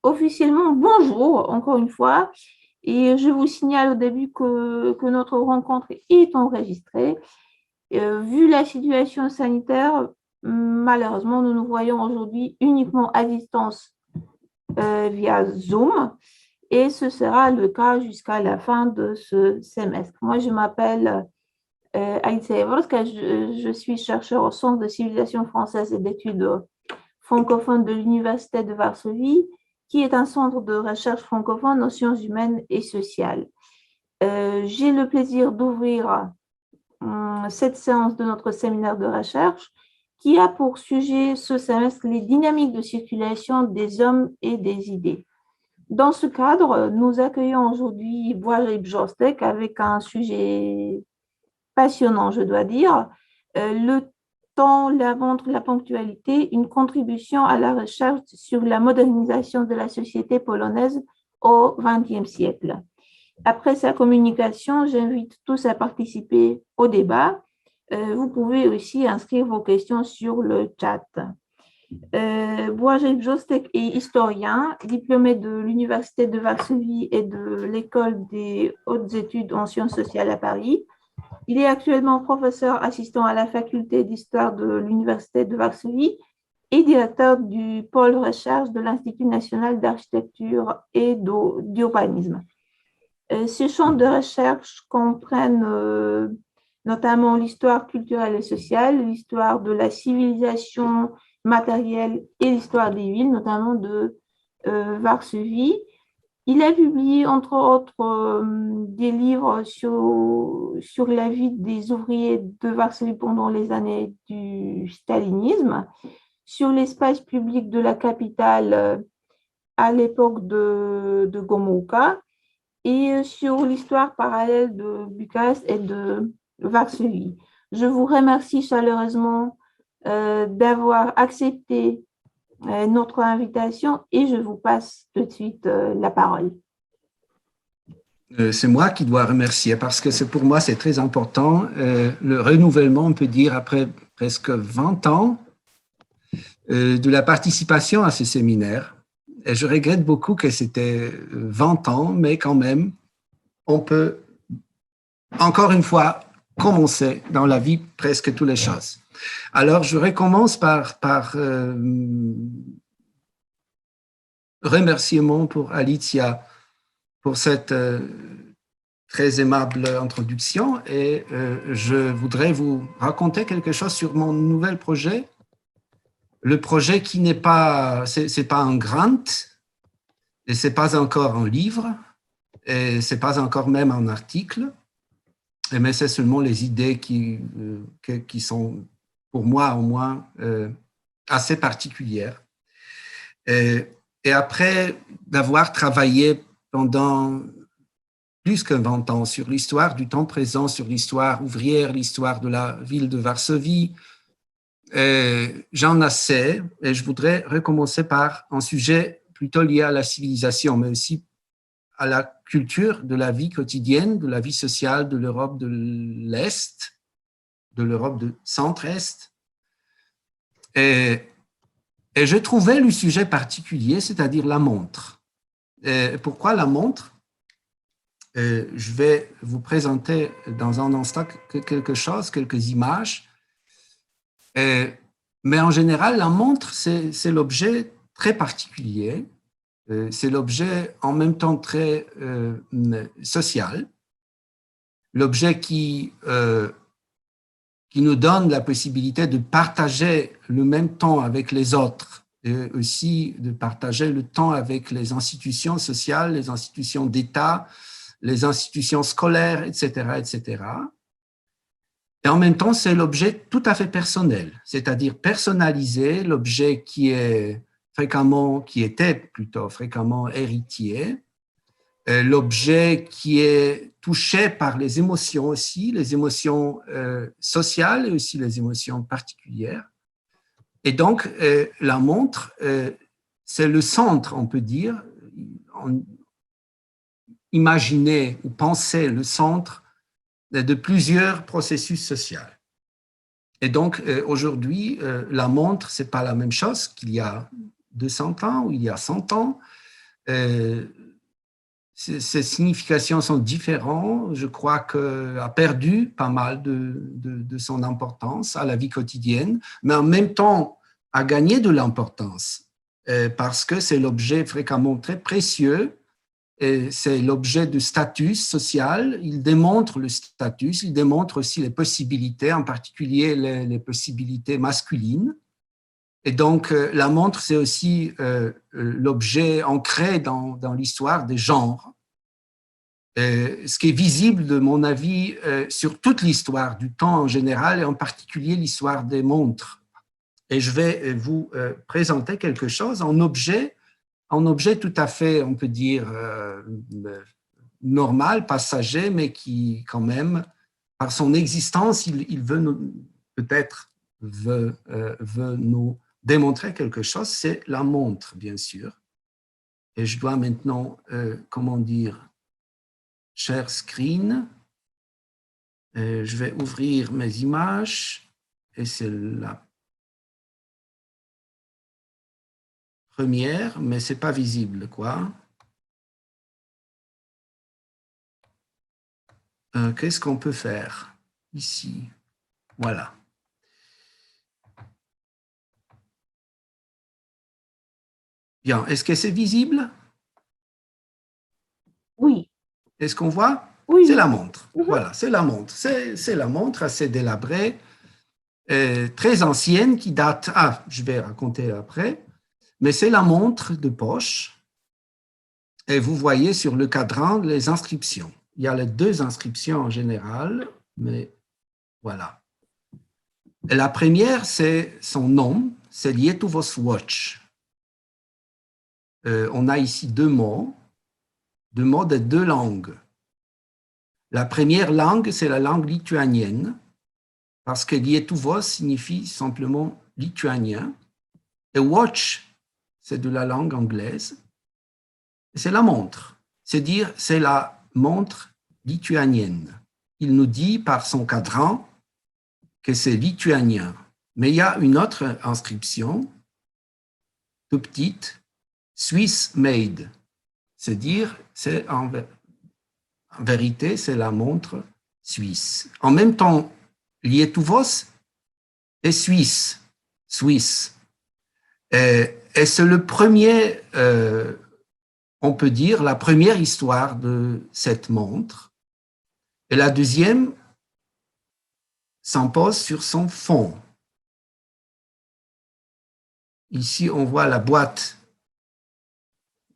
officiellement, bonjour, encore une fois. Et je vous signale au début que notre rencontre est enregistrée. Vu la situation sanitaire, malheureusement, nous nous voyons aujourd'hui uniquement à distance via Zoom. Et ce sera le cas jusqu'à la fin de ce semestre. Moi, je m'appelle Alice Evorska, je suis chercheur au Centre de civilisation française et d'études francophone de l'Université de Varsovie, qui est un centre de recherche francophone en sciences humaines et sociales. J'ai le plaisir d'ouvrir cette séance de notre séminaire de recherche qui a pour sujet ce semestre les dynamiques de circulation des hommes et des idées. Dans ce cadre, nous accueillons aujourd'hui Bois-Rib Jostek avec un sujet passionnant, je dois dire, le temps, la montre, la ponctualité, une contribution à la recherche sur la modernisation de la société polonaise au XXe siècle. Après sa communication, j'invite tous à participer au débat. Vous pouvez aussi inscrire vos questions sur le chat. Błażej Jostek est historien, diplômé de l'Université de Varsovie et de l'École des hautes études en sciences sociales à Paris. Il est actuellement professeur assistant à la faculté d'histoire de l'Université de Varsovie et directeur du pôle recherche de l'Institut national d'architecture et d'urbanisme. Ces champs de recherche comprennent notamment l'histoire culturelle et sociale, l'histoire de la civilisation matérielle et l'histoire des villes, notamment de Varsovie. Il a publié, entre autres, des livres sur la vie des ouvriers de Varsovie pendant les années du stalinisme, sur l'espace public de la capitale à l'époque de Gomulka, et sur l'histoire parallèle de Bucarest et de Varsovie. Je vous remercie chaleureusement d'avoir accepté notre invitation et je vous passe tout de suite la parole. C'est moi qui dois remercier parce que pour moi, c'est très important. Le renouvellement, on peut dire, après presque 20 ans de la participation à ce séminaire. Et je regrette beaucoup que c'était 20 ans, mais quand même, on peut encore une fois commencer dans la vie presque toutes les choses. Alors, je recommence par remerciement pour Alicia pour cette très aimable introduction et je voudrais vous raconter quelque chose sur mon nouvel projet. Le projet qui n'est pas, c'est pas un grant et c'est pas encore un livre et c'est pas encore même un article, mais c'est seulement les idées qui sont pour moi au moins assez particulières. Et après d'avoir travaillé pendant plus que 20 ans sur l'histoire du temps présent, sur l'histoire ouvrière, l'histoire de la ville de Varsovie, j'en ai assez et je voudrais recommencer par un sujet plutôt lié à la civilisation, mais aussi à la culture de la vie quotidienne, de la vie sociale de l'Europe de l'Est, de l'Europe de centre-Est. Et je trouvais le sujet particulier, c'est-à-dire la montre. Et pourquoi la montre? Je vais vous présenter dans un instant quelque chose, quelques images. Mais en général, la montre, c'est l'objet très particulier. C'est l'objet en même temps très social. L'objet qui nous donne la possibilité de partager le même temps avec les autres et aussi de partager le temps avec les institutions sociales, les institutions d'État, les institutions scolaires, etc., etc. Et en même temps, c'est l'objet tout à fait personnel, c'est-à-dire personnalisé, l'objet qui était plutôt fréquemment héritier, l'objet qui est touché par les émotions aussi, les émotions sociales et aussi les émotions particulières. Et donc, la montre, c'est le centre, on peut dire, imaginer ou penser le centre de plusieurs processus sociaux. Et donc, aujourd'hui, la montre, ce n'est pas la même chose qu'il y a 200 ans ou il y a 100 ans. Ces significations sont différentes. Je crois qu'a perdu pas mal de son importance à la vie quotidienne, mais en même temps a gagné de l'importance parce que c'est l'objet fréquemment très précieux. C'est l'objet du statut social. Il démontre le statut, il démontre aussi les possibilités, en particulier les possibilités masculines. Et donc, la montre, c'est aussi l'objet ancré dans l'histoire des genres, ce qui est visible, de mon avis, sur toute l'histoire du temps en général et en particulier l'histoire des montres. Et je vais vous présenter quelque chose en objet tout à fait, on peut dire, normal, passager, mais qui, quand même, par son existence, il veut peut-être veut nous démontrer quelque chose, c'est la montre, bien sûr. Et je dois maintenant, comment dire, share screen. Je vais ouvrir mes images et c'est la première, mais c'est pas visible, quoi. Qu'est-ce qu'on peut faire ici? Voilà. Bien, est-ce que c'est visible? Oui, Est-ce qu'on voit? oui, C'est oui. la montre. Voilà, c'est la montre. C'est la montre assez délabrée, très ancienne, qui date, je vais raconter après, mais c'est la montre de poche. Et vous voyez sur le cadran les inscriptions. Il y a les deux inscriptions en général, mais voilà. Et la première, c'est son nom, c'est Lietuvos Watch. On a ici deux mots de deux langues. La première langue, c'est la langue lituanienne, parce que Lietuvos signifie simplement lituanien, et watch, c'est de la langue anglaise, c'est la montre, c'est-à-dire c'est la montre lituanienne. Il nous dit par son cadran que c'est lituanien, mais il y a une autre inscription, tout petite, Swiss made, c'est-à-dire c'est en vérité c'est la montre suisse. En même temps, Lietuvos est suisse. Et c'est le premier, on peut dire, la première histoire de cette montre. Et la deuxième s'impose sur son fond. Ici, on voit la boîte,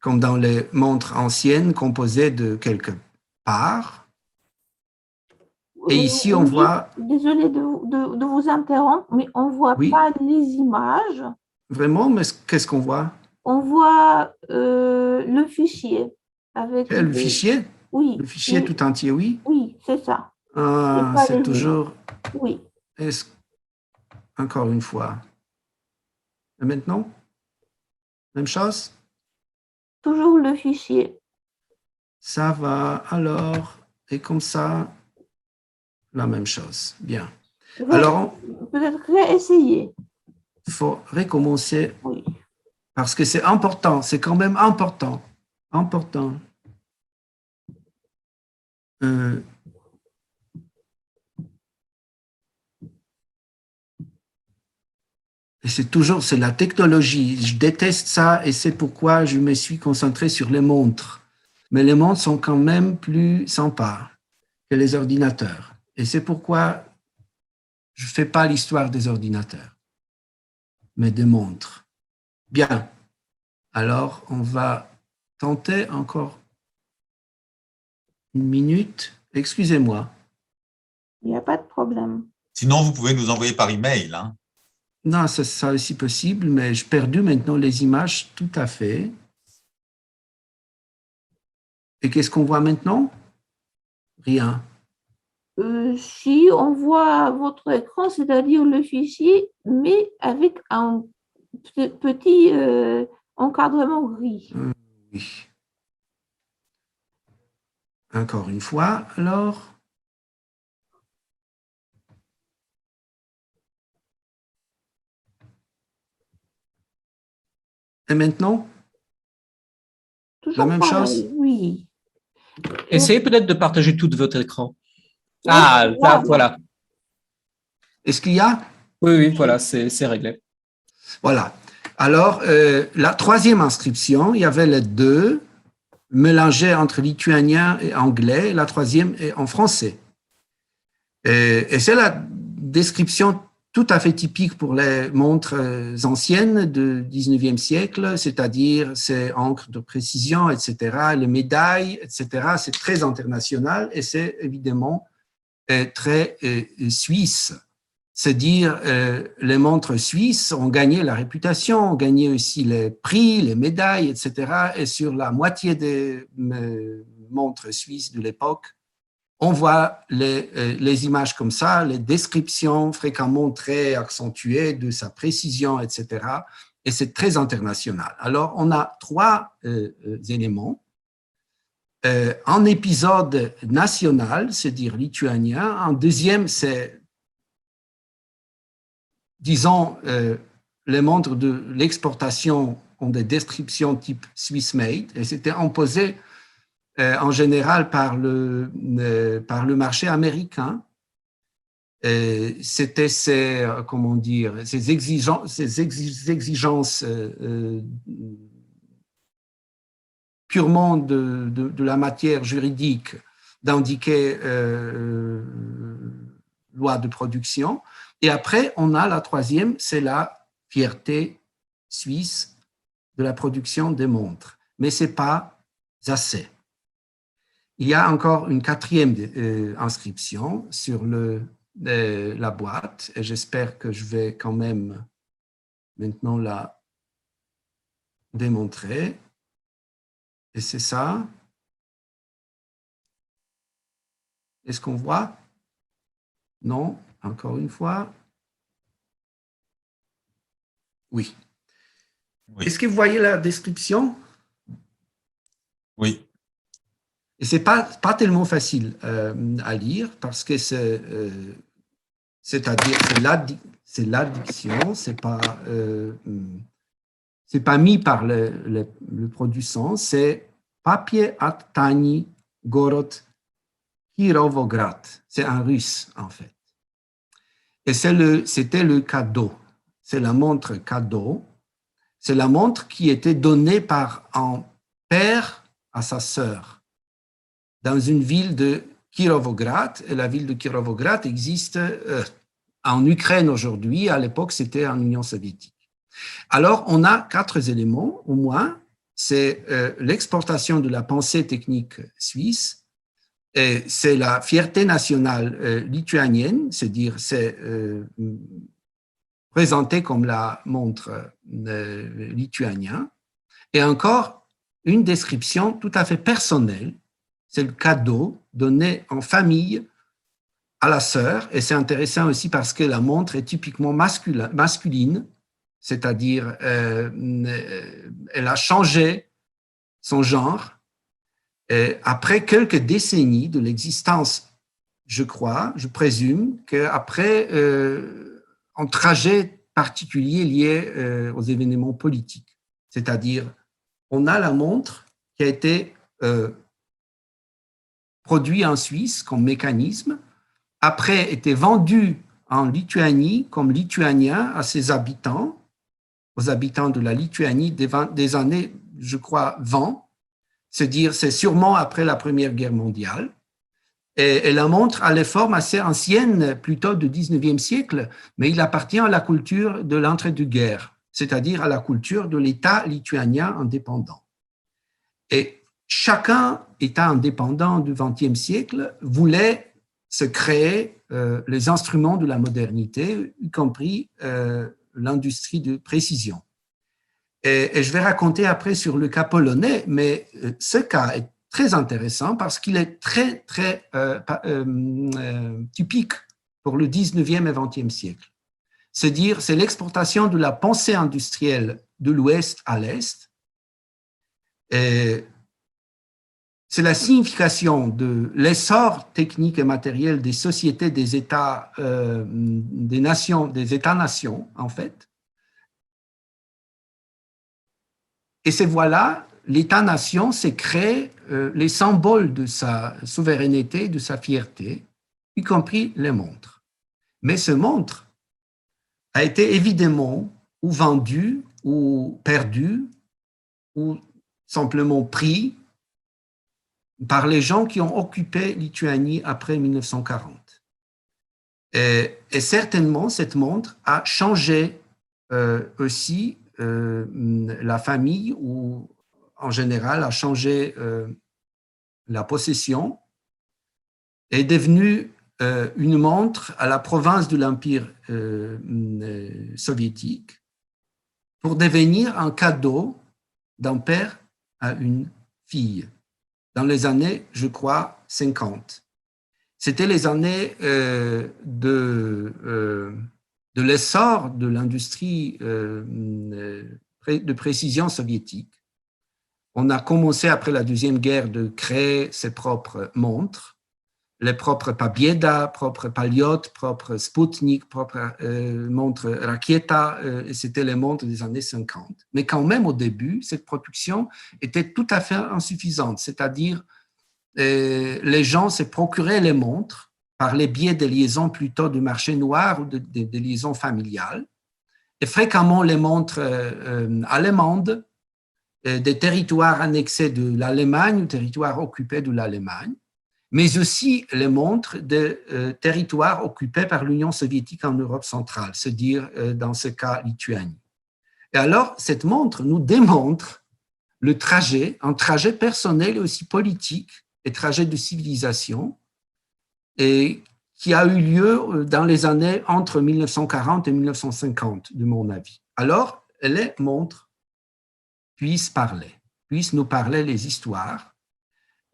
comme dans les montres anciennes, composée de quelques parts. Et ici, on Oui, voit... désolée de vous interrompre, mais on ne voit Oui, pas les images. vraiment, mais qu'est-ce qu'on voit? On voit le fichier avec Le les... fichier? Le Oui, fichier tout entier, oui. oui, c'est ça. Et pas C'est les images. toujours... Oui, Encore une fois. Et maintenant, même chose? toujours le fichier. Ça va, alors, et comme ça, la même chose. Bien. Alors, Peut-être réessayer. il faut recommencer Oui. parce que c'est important, c'est quand même important. Important. Euh, et c'est toujours, c'est la technologie. Je déteste ça et c'est pourquoi je me suis concentré sur les montres. Mais les montres sont quand même plus sympas que les ordinateurs. Et c'est pourquoi je ne fais pas l'histoire des ordinateurs, mais des montres. Bien. Alors, on va tenter encore une minute. Excusez-moi. Il n'y a pas de problème. Sinon, vous pouvez nous envoyer par email. Hein. Non, c'est ça aussi possible, mais j'ai perdu maintenant les images tout à fait. Et qu'est-ce qu'on voit maintenant? Rien. Si on voit votre écran, c'est-à-dire le fichier, mais avec un petit encadrement gris. Oui. Encore une fois, alors. Et maintenant? Toujours même chose? pareil, oui. Essayez peut-être de partager tout votre écran. Oui, Ah, là, voilà. Est-ce qu'il y a? Oui, oui, voilà, c'est réglé. Voilà. Alors, la troisième inscription, il y avait les deux mélangés entre lituanien et anglais. La troisième est en français. Et c'est la description tout à fait typique pour les montres anciennes du 19e siècle, c'est-à-dire c'est encre de précision, etc., les médailles, etc. C'est très international et c'est évidemment très suisse. C'est-à-dire, les montres suisses ont gagné la réputation, ont gagné aussi les prix, les médailles, etc. Et sur la moitié des montres suisses de l'époque, on voit les images comme ça, les descriptions fréquemment très accentuées de sa précision, etc. Et c'est très international. Alors, on a trois éléments. Un épisode national, c'est-à-dire lituanien. Un deuxième, c'est, disons, les montres de l'exportation ont des descriptions type Swiss made, et c'était imposé en général par le marché américain. C'était ces, comment dire, ces exigences purement de la matière juridique d'indiquer loi de production. Et après, on a la troisième, c'est la fierté suisse de la production des montres. Mais ce n'est pas assez. Il y a encore une quatrième inscription sur la boîte, et j'espère que je vais quand même maintenant la démontrer. Et c'est ça. Est-ce qu'on voit? Non, encore une fois. Oui. Oui. Est-ce que vous voyez la description? Oui. Et ce n'est pas tellement facile à lire parce que c'est-à-dire c'est l'addiction, c'est pas mis par le producent, c'est papier attani gorod Kirovograd. C'est un russe en fait. Et c'était le cadeau. C'est la montre cadeau. C'est la montre qui était donnée par un père à sa sœur dans une ville de Kirovograd. Et la ville de Kirovograd existe en Ukraine aujourd'hui. À l'époque, c'était en Union soviétique. Alors, on a 4 éléments au moins. C'est l'exportation de la pensée technique suisse, c'est la fierté nationale lituanienne, c'est-à-dire c'est présenté comme la montre lituanienne, et encore une description tout à fait personnelle, c'est le cadeau donné en famille à la sœur, et c'est intéressant aussi parce que la montre est typiquement masculine, c'est-à-dire elle a changé son genre. Après quelques décennies de l'existence, je présume qu'après un trajet particulier lié aux événements politiques. C'est-à-dire, on a la montre qui a été produite en Suisse comme mécanisme, après été vendue en Lituanie comme lituanien à ses habitants, aux habitants de la Lituanie des années, je crois, 20, c'est-à-dire c'est sûrement après la Première Guerre mondiale. Et la montre a les formes assez anciennes, plutôt du 19e siècle, mais il appartient à la culture de l'entre-deux-guerres, c'est-à-dire à la culture de l'État lituanien indépendant. Et chacun État indépendant du XXe siècle voulait se créer les instruments de la modernité, y compris l'industrie de précision. Et je vais raconter après sur le cas polonais, mais ce cas est très intéressant parce qu'il est très, très typique pour le 19e et 20e siècle. C'est-à-dire, c'est l'exportation de la pensée industrielle de l'Ouest à l'Est. Et c'est la signification de l'essor technique et matériel des sociétés, des États, des nations, des États-nations, en fait. Et ces voies-là l'État-nation s'est créé les symboles de sa souveraineté, de sa fierté, y compris les montres. Mais ce montre a été évidemment ou vendu, ou perdu, ou simplement pris par les gens qui ont occupé Lituanie après 1940. Et certainement, cette montre a changé aussi la famille, ou en général a changé la possession, est devenue une montre à la province de l'Empire soviétique pour devenir un cadeau d'un père à une fille dans les années, je crois, 50. C'était les années de l'essor de l'industrie de précision soviétique. On a commencé après la Deuxième Guerre de créer ses propres montres, les propres Pabieda, propres Palyot, propres Sputnik, propres montres Rakieta, c'était les montres des années 50. Mais quand même, au début, cette production était tout à fait insuffisante, c'est-à-dire les gens se procuraient les montres par les biais des liaisons plutôt du marché noir ou des liaisons familiales, et fréquemment les montres allemandes, des territoires annexés de l'Allemagne ou territoires occupés de l'Allemagne, mais aussi les montres de territoires occupés par l'Union soviétique en Europe centrale, c'est-à-dire dans ce cas Lituanie. Et alors, cette montre nous démontre le trajet, un trajet personnel et aussi politique, et trajet de civilisation, et qui a eu lieu dans les années entre 1940 et 1950, de mon avis. Alors, les montres puissent parler, puissent nous parler les histoires.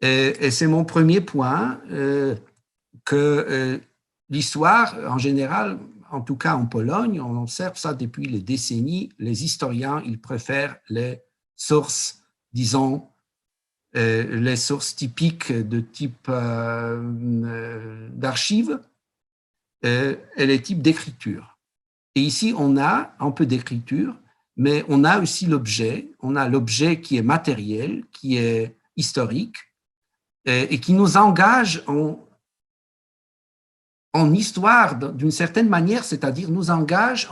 Et c'est mon premier point, que l'histoire, en général, en tout cas en Pologne, on observe ça depuis les décennies, les historiens, ils préfèrent les sources, disons, les sources typiques de type d'archives et les types d'écriture. Et ici, on a un peu d'écriture, mais on a aussi l'objet. On a l'objet qui est matériel, qui est historique, et qui nous engage en histoire d'une certaine manière, c'est-à-dire nous engage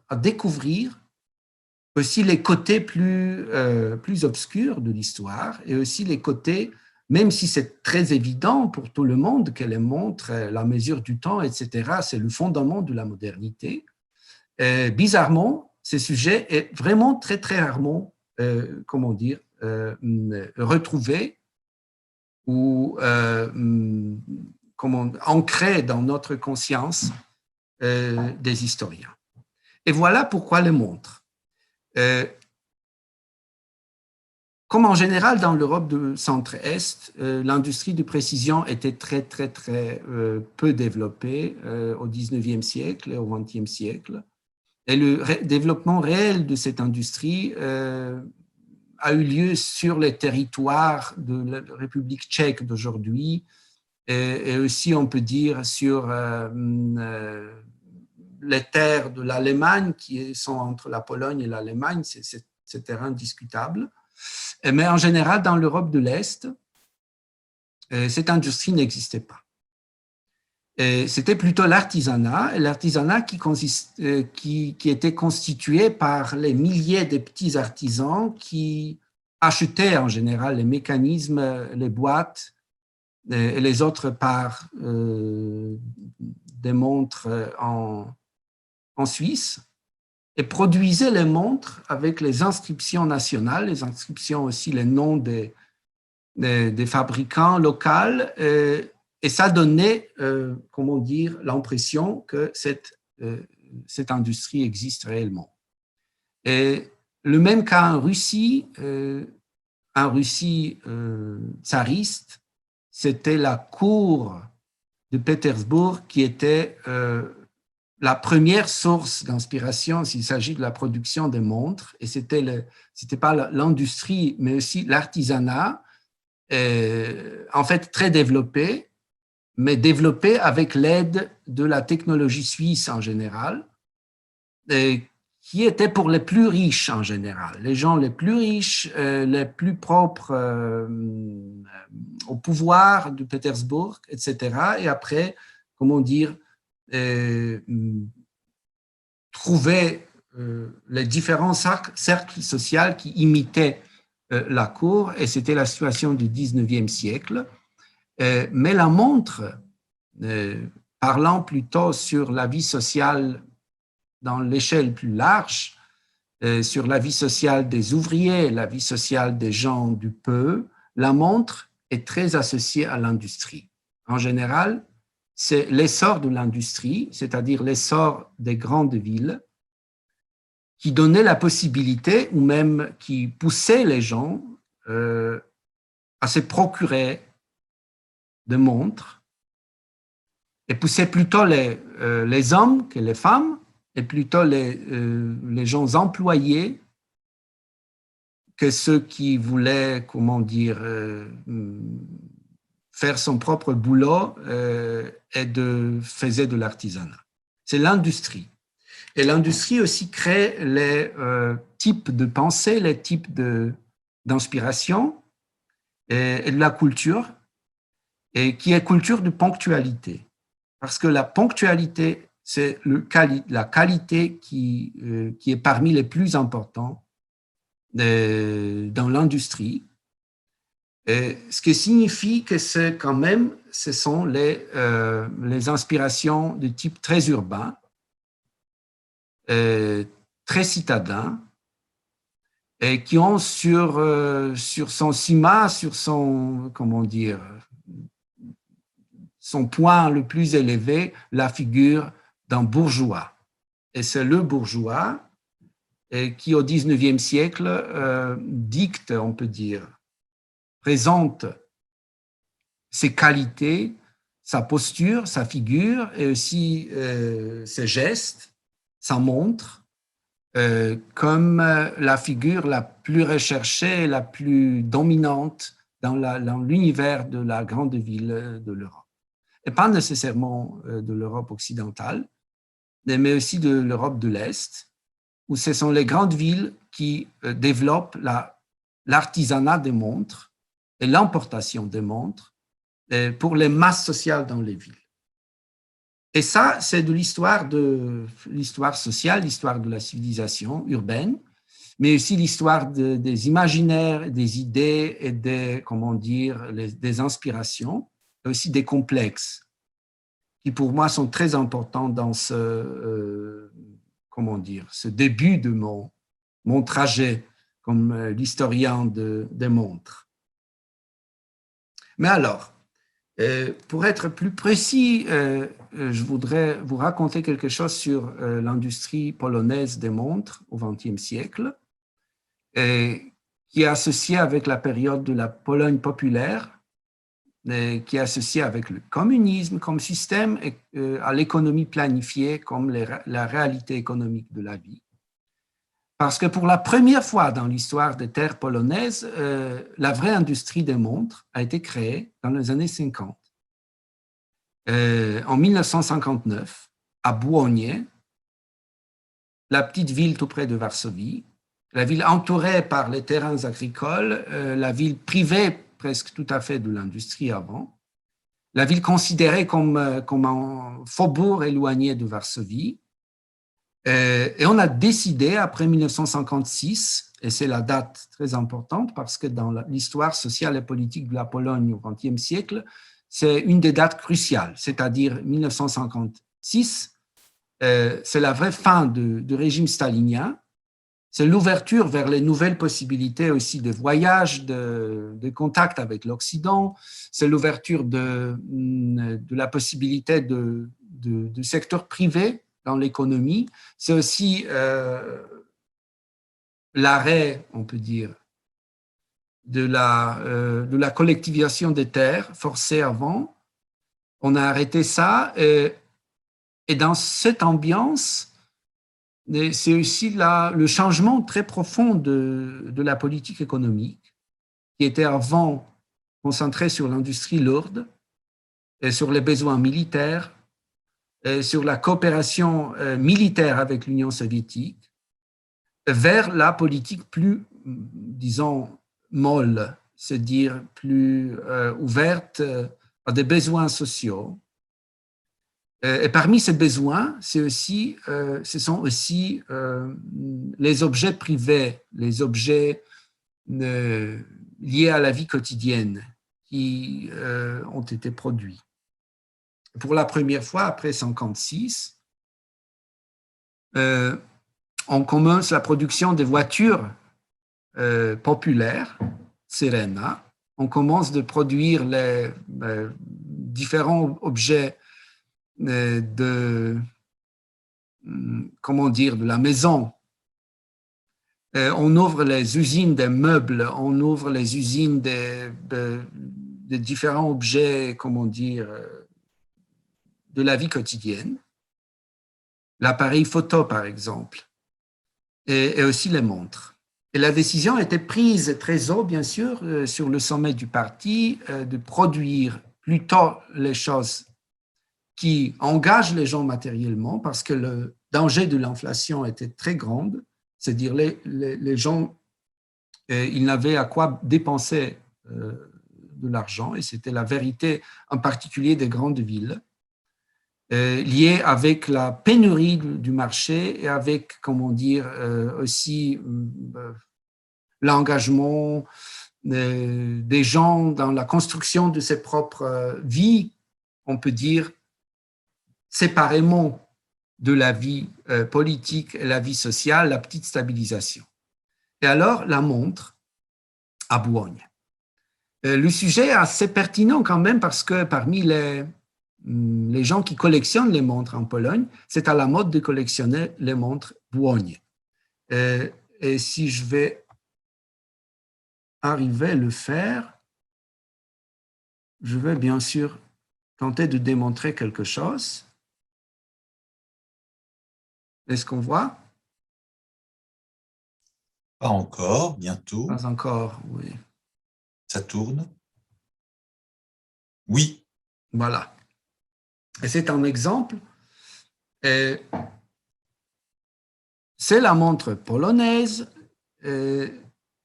à découvrir aussi les côtés plus obscurs de l'histoire, et aussi les côtés, même si c'est très évident pour tout le monde que les montres, la mesure du temps, etc., c'est le fondement de la modernité. Bizarrement, ce sujet est vraiment très, très rarement, retrouvé ou ancré dans notre conscience des historiens. Et voilà pourquoi les montres. Comme en général dans l'Europe du centre-est, l'industrie de précision était très, très, très peu développée au 19e siècle et au 20e siècle. Et le développement réel de cette industrie a eu lieu sur les territoires de la République tchèque d'aujourd'hui, et aussi, on peut dire, sur les terres de l'Allemagne qui sont entre la Pologne et l'Allemagne, c'est terrain discutable. Mais en général, dans l'Europe de l'Est, cette industrie n'existait pas. C'était plutôt l'artisanat qui était constitué par les milliers de petits artisans qui achetaient en général les mécanismes, les boîtes et les autres parts des montres en Suisse, et produisaient les montres avec les inscriptions nationales, les inscriptions aussi, les noms des fabricants locaux, et ça donnait, l'impression que cette industrie existe réellement. Et le même cas en Russie tsariste, c'était la cour de Pétersbourg qui était la première source d'inspiration s'il s'agit de la production de montres, et c'était pas l'industrie, mais aussi l'artisanat, en fait très développé, mais développé avec l'aide de la technologie suisse en général, qui était pour les plus riches en général, les gens les plus riches, les plus propres au pouvoir de Pétersbourg, etc. Et après, comment dire, trouver les différents cercles sociaux qui imitaient la cour, et c'était la situation du 19e siècle. Mais la montre, parlant plutôt sur la vie sociale dans l'échelle plus large, sur la vie sociale des ouvriers, la vie sociale des gens du peu, la montre est très associée à l'industrie. En général, c'est l'essor de l'industrie, c'est-à-dire l'essor des grandes villes, qui donnait la possibilité, ou même qui poussait les gens à se procurer des montres, et poussait plutôt les hommes que les femmes, et plutôt les gens employés que ceux qui voulaient, comment dire, faire son propre boulot et faisaient de l'artisanat. C'est l'industrie. Et l'industrie aussi crée les types de pensée, les types d'inspiration et de la culture, et qui est culture de ponctualité. Parce que la ponctualité, c'est la qualité qui est parmi les plus importants dans l'industrie. Ce qui signifie que c'est quand même, ce sont les inspirations de type très urbain, très citadin, et qui ont sur son cima, sur son, comment dire, son point le plus élevé, la figure d'un bourgeois. Et c'est le bourgeois qui, au 19e siècle, dicte, on peut dire, présente ses qualités, sa posture, sa figure, et aussi ses gestes, sa montre, comme la figure la plus recherchée, la plus dominante dans l'univers de la grande ville de l'Europe. Et pas nécessairement de l'Europe occidentale, mais aussi de l'Europe de l'Est, où ce sont les grandes villes qui développent l'artisanat des montres et l'importation des montres pour les masses sociales dans les villes. Et ça, c'est de l'histoire sociale, l'histoire de la civilisation urbaine, mais aussi l'histoire des imaginaires, des idées et des inspirations, et aussi des complexes, qui pour moi sont très importants dans ce début de mon trajet comme l'historien des montres. Mais alors, pour être plus précis, je voudrais vous raconter quelque chose sur l'industrie polonaise des montres au XXe siècle, qui est associée avec la période de la Pologne populaire, qui est associée avec le communisme comme système et à l'économie planifiée comme la réalité économique de la vie. Parce que pour la première fois dans l'histoire des terres polonaises, la vraie industrie des montres a été créée dans les années 50. En 1959, à Błonie, la petite ville tout près de Varsovie, la ville entourée par les terrains agricoles, la ville privée presque tout à fait de l'industrie avant, la ville considérée comme un faubourg éloigné de Varsovie. Et on a décidé, après 1956, et c'est la date très importante parce que dans l'histoire sociale et politique de la Pologne au XXe siècle, c'est une des dates cruciales, c'est-à-dire 1956, c'est la vraie fin du régime stalinien, c'est l'ouverture vers les nouvelles possibilités aussi de voyage, de contact avec l'Occident, c'est l'ouverture de la possibilité du secteur privé dans l'économie, c'est aussi l'arrêt, on peut dire, de la collectivisation des terres forcée avant. On a arrêté ça et dans cette ambiance, c'est aussi le changement très profond de la politique économique qui était avant concentrée sur l'industrie lourde et sur les besoins militaires, sur la coopération militaire avec l'Union soviétique, vers la politique plus, disons, molle, c'est-à-dire plus ouverte à des besoins sociaux. Et parmi ces besoins, ce sont aussi les objets privés, les objets liés à la vie quotidienne qui ont été produits. Pour la première fois, après 1956, on commence la production des voitures populaires, Serena. On commence de produire les différents objets de la maison. On ouvre les usines des meubles, on ouvre les usines des différents objets, de la vie quotidienne. L'appareil photo, par exemple, et aussi les montres. Et la décision a été prise très haut, bien sûr, sur le sommet du parti, de produire plutôt les choses qui engagent les gens matériellement, parce que le danger de l'inflation était très grand, c'est-à-dire les gens, ils n'avaient à quoi dépenser de l'argent, et c'était la vérité, en particulier des grandes villes, liée avec la pénurie du marché et avec, aussi l'engagement des gens dans la construction de ses propres vies, on peut dire, séparément de la vie politique et la vie sociale, la petite stabilisation. Et alors, la montre à Boulogne. Le sujet est assez pertinent quand même parce que parmi les gens qui collectionnent les montres en Pologne, c'est à la mode de collectionner les montres Boulogne. Et si je vais arriver à le faire, je vais bien sûr tenter de démontrer quelque chose. Est-ce qu'on voit? Pas encore, bientôt. Pas encore, oui. Ça tourne. Oui. Voilà. Et c'est un exemple. C'est la montre polonaise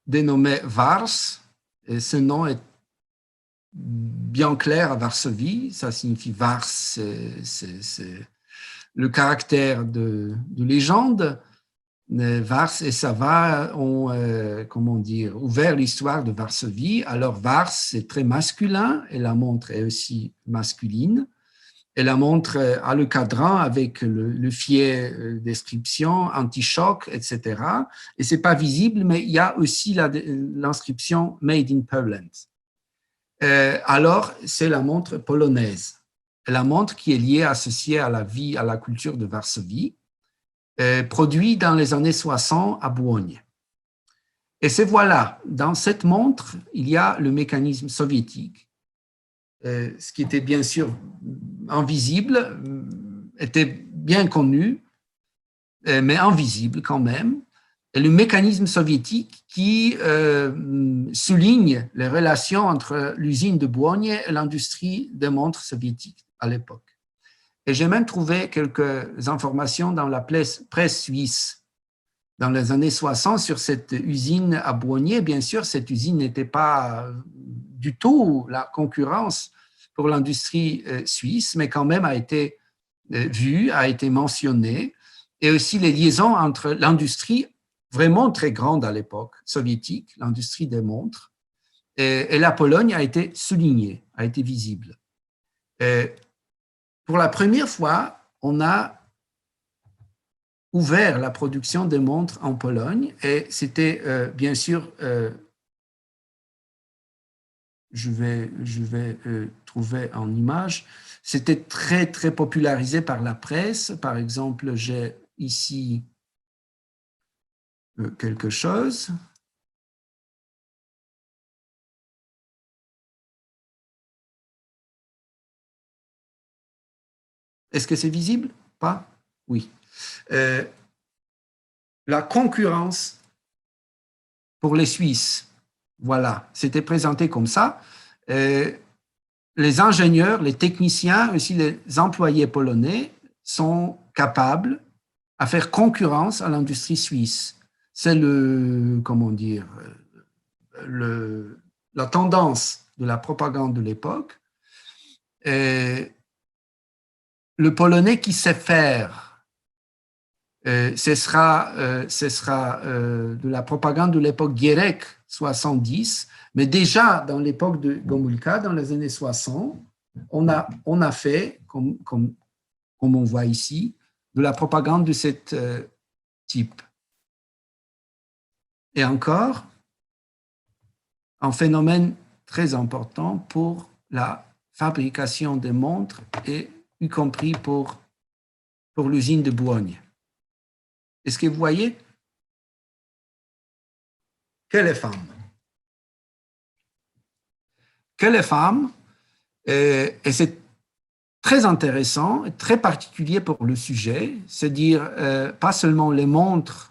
dénommée Wars. Et ce nom est bien clair à Varsovie. Ça signifie Wars, c'est le caractère de légende. Vars et Sava ont, ouvert l'histoire de Varsovie. Alors, Vars, c'est très masculin et la montre est aussi masculine. Et la montre a le cadran avec le filet description, anti-choc, etc. Et ce n'est pas visible, mais il y a aussi l'inscription « Made in Poland ». Alors, c'est la montre polonaise. La montre qui est liée, associée à la vie, à la culture de Varsovie, produit dans les années 60 à Boulogne. Et voilà, dans cette montre, il y a le mécanisme soviétique, ce qui était bien sûr invisible, était bien connu, mais invisible quand même. Et le mécanisme soviétique qui souligne les relations entre l'usine de Boulogne et l'industrie des montres soviétiques à l'époque. Et j'ai même trouvé quelques informations dans la presse suisse dans les années 60 sur cette usine à Boulogne. Bien sûr, cette usine n'était pas du tout la concurrence pour l'industrie suisse, mais quand même a été vue, a été mentionnée, et aussi les liaisons entre l'industrie vraiment très grande à l'époque soviétique, l'industrie des montres, et la Pologne a été soulignée, a été visible. Pour la première fois, on a ouvert la production des montres en Pologne et c'était bien sûr, je vais trouver en image, c'était très, très popularisé par la presse. Par exemple, j'ai ici quelque chose. Est-ce que c'est visible? Pas? Oui. La concurrence pour les Suisses. Voilà, c'était présenté comme ça. Les ingénieurs, les techniciens, aussi les employés polonais sont capables à faire concurrence à l'industrie suisse. c'est la tendance de la propagande de l'époque. Et le polonais qui sait faire, ce sera de la propagande de l'époque Gierek, 70, mais déjà dans l'époque de Gomulka, dans les années 60, on a fait, comme on voit ici, de la propagande de ce type. Et encore, un phénomène très important pour la fabrication des montres, et y compris pour l'usine de Boulogne. Est-ce que vous voyez? Que les femmes. Que les femmes, et c'est très intéressant et très particulier pour le sujet, c'est-à-dire pas seulement les montres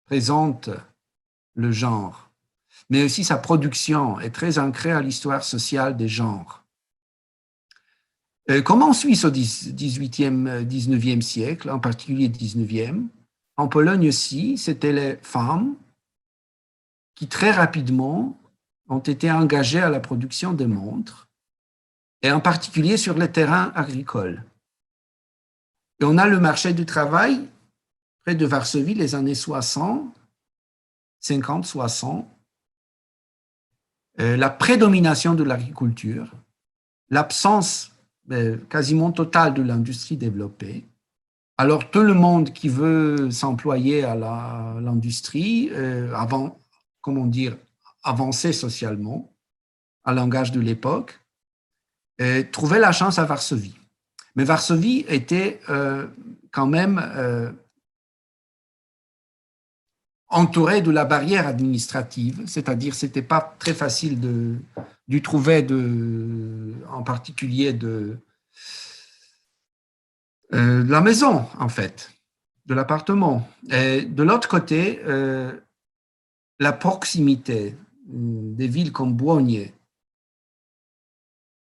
présentent le genre, mais aussi sa production est très ancrée à l'histoire sociale des genres. Comme en Suisse au 18e, 19e siècle, en particulier 19e, en Pologne aussi, c'était les femmes qui très rapidement ont été engagées à la production des montres, et en particulier sur les terrains agricoles. Et on a le marché du travail près de Varsovie, les années 60, 50, 60, la prédomination de l'agriculture, l'absence quasiment totale de l'industrie développée. Alors, tout le monde qui veut s'employer à l'industrie, avancer socialement, à langage de l'époque, trouvait la chance à Varsovie. Mais Varsovie était quand même entourée de la barrière administrative, c'est-à-dire ce n'était pas très facile de trouver, en particulier de la maison, en fait, de l'appartement. Et de l'autre côté, la proximité des villes comme Boulogne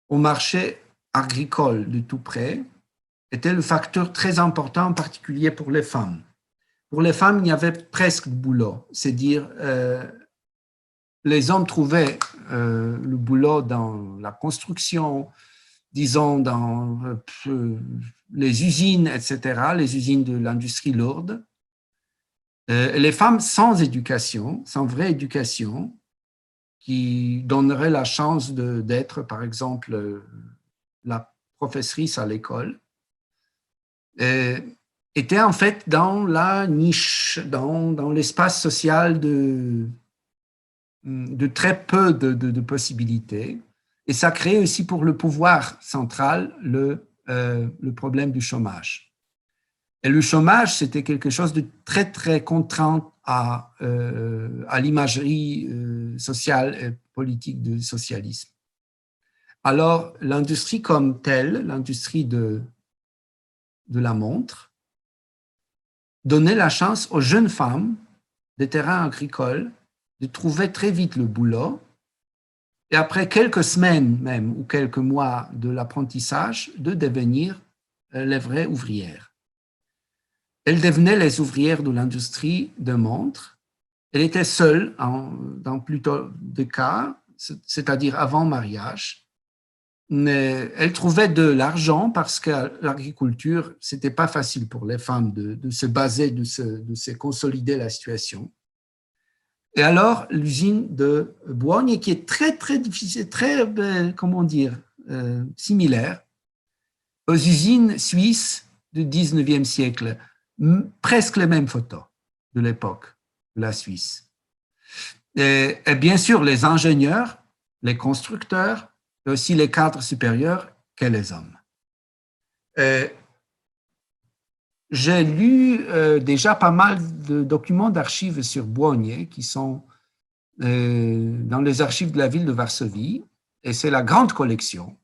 au marché agricole de tout près était le facteur très important, en particulier pour les femmes. Pour les femmes, il y avait presque de boulot, c'est-à-dire les hommes trouvaient le boulot dans la construction, disons dans les usines, etc., les usines de l'industrie lourde. Les femmes sans éducation, sans vraie éducation, qui donnerait la chance d'être, par exemple, la professeurice à l'école, était en fait dans la niche, dans l'espace social de très peu de possibilités. Et ça crée aussi pour le pouvoir central le problème du chômage. Et le chômage, c'était quelque chose de très, très contraint à l'imagerie sociale et politique du socialisme. Alors, l'industrie comme telle, l'industrie de la montre, donnait la chance aux jeunes femmes des terrains agricoles de trouver très vite le boulot, et après quelques semaines même ou quelques mois de l'apprentissage, de devenir les vraies ouvrières. Elles devenaient les ouvrières de l'industrie de montres. Elle était seule dans plutôt de cas, c'est-à-dire avant mariage. Mais elle trouvait de l'argent parce que l'agriculture, ce n'était pas facile pour les femmes de se baser, de se consolider la situation. Et alors, l'usine de Boulogne, qui est très, très difficile, très, similaire aux usines suisses du 19e siècle, presque les mêmes photos de l'époque de la Suisse. Et bien sûr, les ingénieurs, les constructeurs, et aussi les cadres supérieurs que les hommes. J'ai lu déjà pas mal de documents d'archives sur Boulogne qui sont dans les archives de la ville de Varsovie, et c'est la grande collection.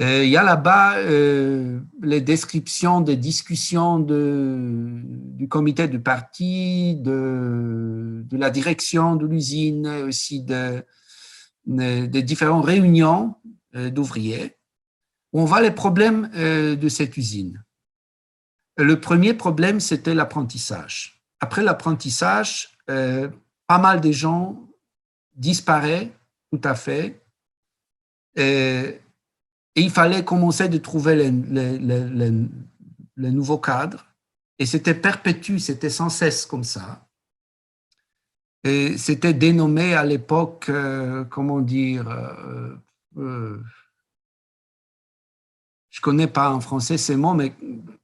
Il y a là-bas les descriptions des discussions du comité du parti, de la direction de l'usine, aussi des différentes réunions d'ouvriers, où on voit les problèmes de cette usine. Le premier problème, c'était l'apprentissage. Après l'apprentissage, pas mal de gens disparaissent tout à fait. Et il fallait commencer de trouver les nouveaux cadres. Et c'était perpétuel, c'était sans cesse comme ça. Et c'était dénommé à l'époque, comment dire, je ne connais pas en français ces mots, mais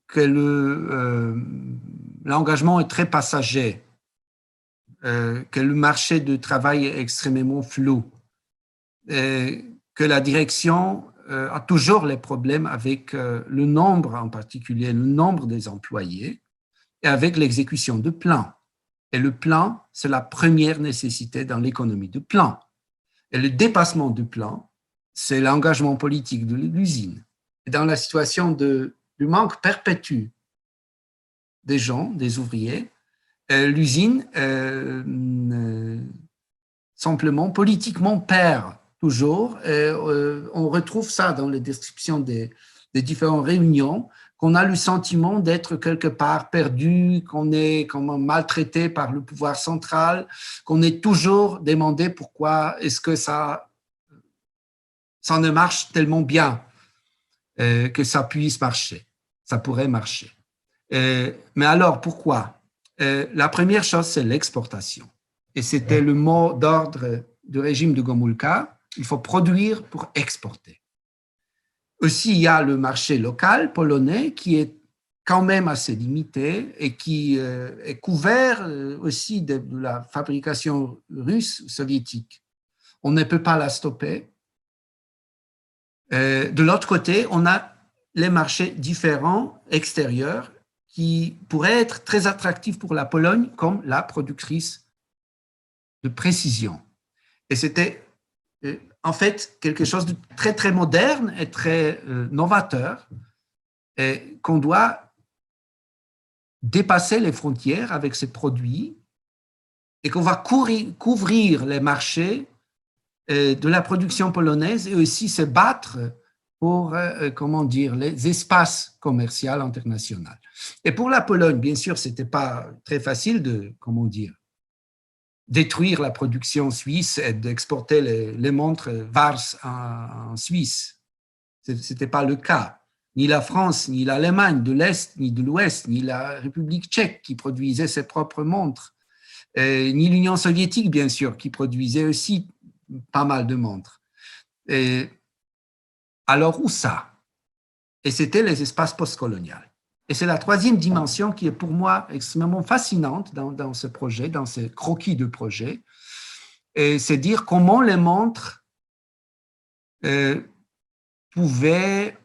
que l'engagement est très passager, que le marché du travail est extrêmement flou, et que la direction a toujours les problèmes avec le nombre en particulier, le nombre des employés, et avec l'exécution de plans. Et le plan, c'est la première nécessité dans l'économie de plan. Et le dépassement du plan, c'est l'engagement politique de l'usine. Et dans la situation du manque perpétuel des gens, des ouvriers, l'usine, simplement, politiquement, perd toujours. On retrouve ça dans les descriptions des différentes réunions, qu'on a le sentiment d'être quelque part perdu, qu'on est comme maltraité par le pouvoir central, qu'on est toujours demandé pourquoi est-ce que ça ne marche tellement bien que ça puisse marcher, ça pourrait marcher. Mais alors, pourquoi? La première chose, c'est l'exportation. Et c'était le mot d'ordre du régime de Gomulka, il faut produire pour exporter. Aussi, il y a le marché local polonais qui est quand même assez limité et qui est couvert aussi de la fabrication russe, soviétique. On ne peut pas la stopper. De l'autre côté, on a les marchés différents extérieurs qui pourraient être très attractifs pour la Pologne comme la productrice de précision. Et c'était en fait quelque chose de très, très moderne et très novateur, et qu'on doit dépasser les frontières avec ces produits et qu'on va couvrir les marchés de la production polonaise et aussi se battre pour, comment dire, les espaces commerciaux internationaux. Et pour la Pologne, bien sûr, ce n'était pas très facile de, comment dire, détruire la production suisse et d'exporter les montres Vars en Suisse. Ce n'était pas le cas. Ni la France, ni l'Allemagne de l'Est, ni de l'Ouest, ni la République tchèque qui produisait ses propres montres, ni l'Union soviétique, bien sûr, qui produisait aussi pas mal de montres. Et alors, où ça? Et c'était les espaces postcoloniaux. Et c'est la troisième dimension qui est pour moi extrêmement fascinante dans ce projet, dans ce croquis de projet, et c'est dire comment les montres pouvaient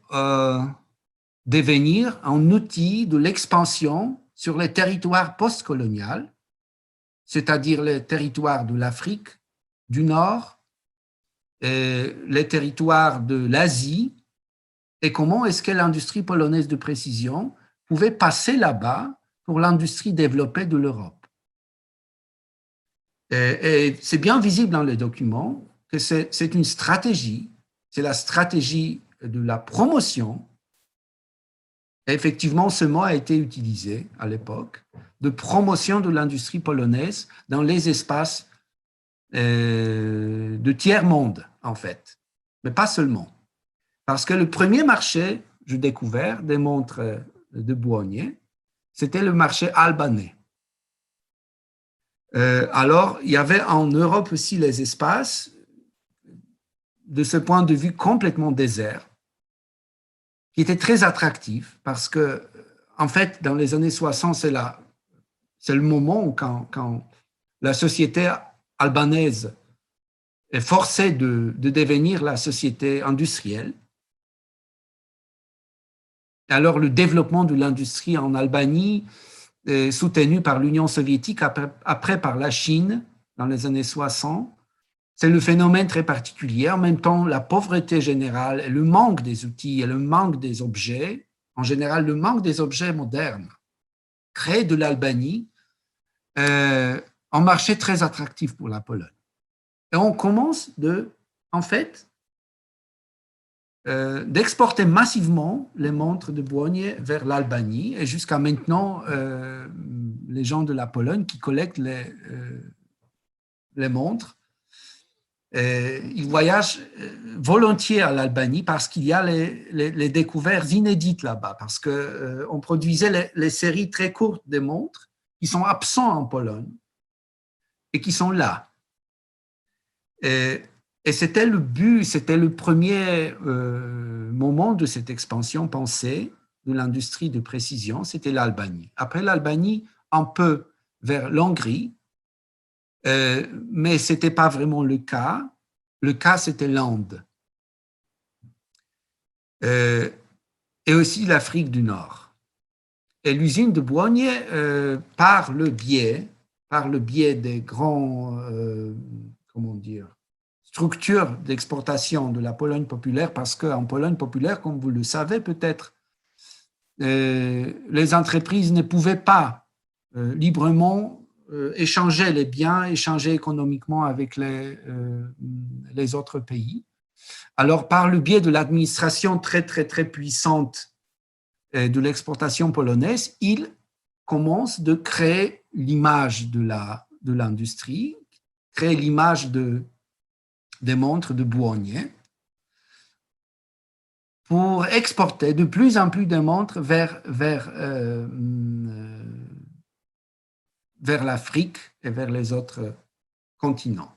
devenir un outil de l'expansion sur les territoires postcoloniaux, c'est-à-dire les territoires de l'Afrique du Nord, les territoires de l'Asie, et comment est-ce que l'industrie polonaise de précision pouvait passer là-bas pour l'industrie développée de l'Europe. Et c'est bien visible dans les documents que c'est une stratégie, c'est la stratégie de la promotion. Et effectivement, ce mot a été utilisé à l'époque, de promotion de l'industrie polonaise dans les espaces de tiers-monde, en fait, mais pas seulement. Parce que le premier marché, j'ai découvert, des montres de Bouonnier, c'était le marché albanais. Alors, il y avait en Europe aussi les espaces, de ce point de vue complètement désert, qui étaient très attractifs parce que, en fait, dans les années 60, c'est le moment où quand la société albanaise est forcée de devenir la société industrielle. Alors, le développement de l'industrie en Albanie, soutenu par l'Union soviétique, après par la Chine, dans les années 60, c'est le phénomène très particulier. En même temps, la pauvreté générale et le manque des outils et le manque des objets, en général, le manque des objets modernes, crée de l'Albanie un marché très attractif pour la Pologne. Et on commence en fait, d'exporter massivement les montres de Błonie vers l'Albanie. Et jusqu'à maintenant, les gens de la Pologne qui collectent les montres, ils voyagent volontiers à l'Albanie parce qu'il y a les découvertes inédites là-bas, parce qu'on produisait les séries très courtes des montres qui sont absents en Pologne et qui sont là. Et c'était le but, c'était le premier moment de cette expansion pensée de l'industrie de précision, c'était l'Albanie. Après l'Albanie, un peu vers l'Hongrie, mais ce n'était pas vraiment le cas. Le cas, c'était l'Inde. Et aussi l'Afrique du Nord. Et l'usine de Błonie, par le biais des grands, comment dire, structures d'exportation de la Pologne populaire, parce qu'en Pologne populaire, comme vous le savez peut-être, les entreprises ne pouvaient pas librement échanger les biens, échanger économiquement avec les autres pays. Alors, par le biais de l'administration très, très, très puissante de l'exportation polonaise, ils commencent de créer l'image de l'industrie, créer l'image des montres de Błonie pour exporter de plus en plus de montres vers l'Afrique et vers les autres continents.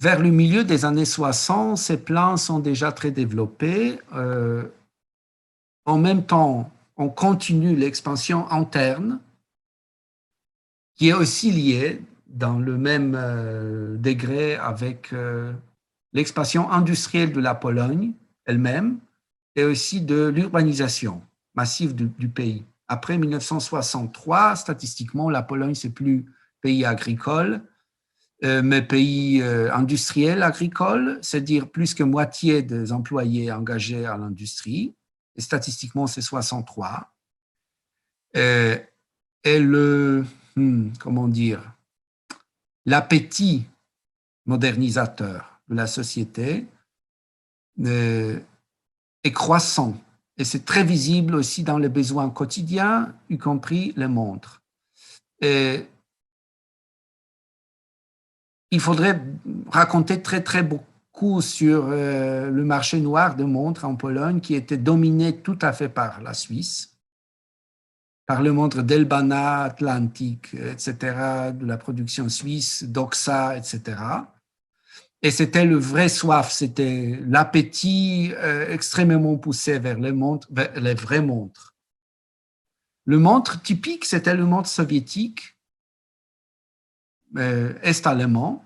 Vers le milieu des années 60, ces plans sont déjà très développés. En même temps, on continue l'expansion interne, qui est aussi liée dans le même degré avec l'expansion industrielle de la Pologne elle-même et aussi de l'urbanisation massive du pays. Après 1963, statistiquement, la Pologne, c'est plus pays agricole, mais pays industriel agricole, c'est-à-dire plus que moitié des employés engagés à l'industrie. Et statistiquement, c'est 63. Et comment dire, l'appétit modernisateur de la société est croissant. Et c'est très visible aussi dans les besoins quotidiens, y compris les montres. Et il faudrait raconter très, très beaucoup sur le marché noir de montres en Pologne qui était dominé tout à fait par la Suisse, par le montre d'Elbana, Atlantic, etc., de la production suisse, Doxa, etc. Et c'était le vrai soif, c'était l'appétit extrêmement poussé vers les montres, vers les vraies montres. Le montre typique, c'était le montre soviétique, est-allemand,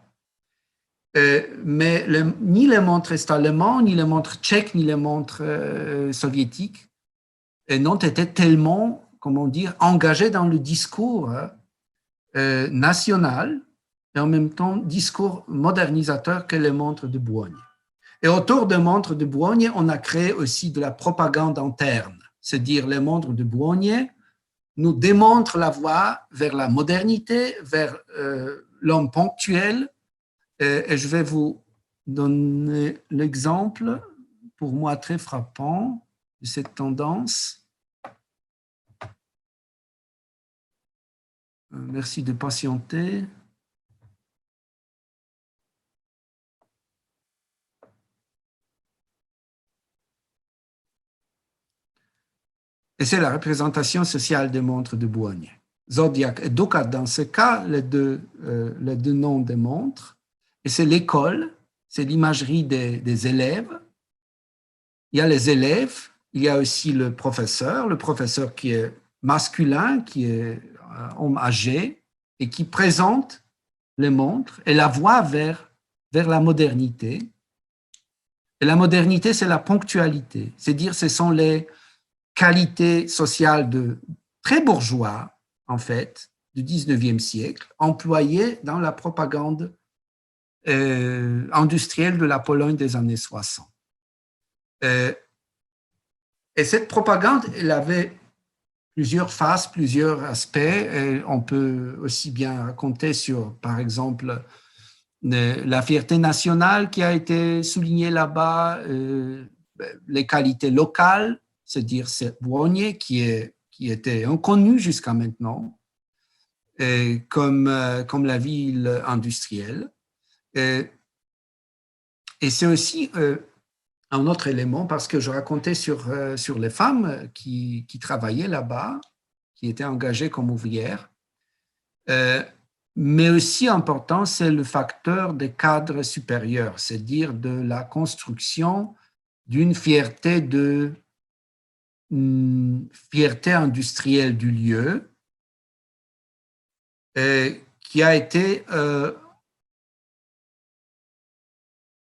mais ni les montres est-allemands, ni les montres tchèques, ni les montres soviétiques n'ont été tellement, comment dire, engagés dans le discours national et en même temps discours modernisateur que les montres de Błonie. Et autour des montres de Błonie, on a créé aussi de la propagande interne, c'est-à-dire les montres de Błonie nous démontrent la voie vers la modernité, vers l'homme ponctuel. Et je vais vous donner l'exemple, pour moi très frappant, de cette tendance. Merci de patienter. Et c'est la représentation sociale des montres de Błonie. Zodiac et Ducat, dans ce cas, les deux noms des montres. Et c'est l'école, c'est l'imagerie des élèves. Il y a les élèves, il y a aussi le professeur qui est masculin, qui est homme âgé et qui présente les montres et la voie vers la modernité. Et la modernité, c'est la ponctualité, c'est-à-dire ce sont les qualités sociales de très bourgeois, en fait, du 19e siècle, employées dans la propagande industrielle de la Pologne des années 60. Et cette propagande, elle avait plusieurs faces, plusieurs aspects. Et on peut aussi bien raconter sur, par exemple, la fierté nationale qui a été soulignée là-bas, les qualités locales, c'est-à-dire Bouogné qui était inconnu jusqu'à maintenant, comme la ville industrielle. Et c'est aussi un autre élément, parce que je racontais sur les femmes qui travaillaient là-bas, qui étaient engagées comme ouvrières. Mais aussi important, c'est le facteur des cadres supérieurs, c'est-à-dire de la construction d'une fierté industrielle du lieu, qui a été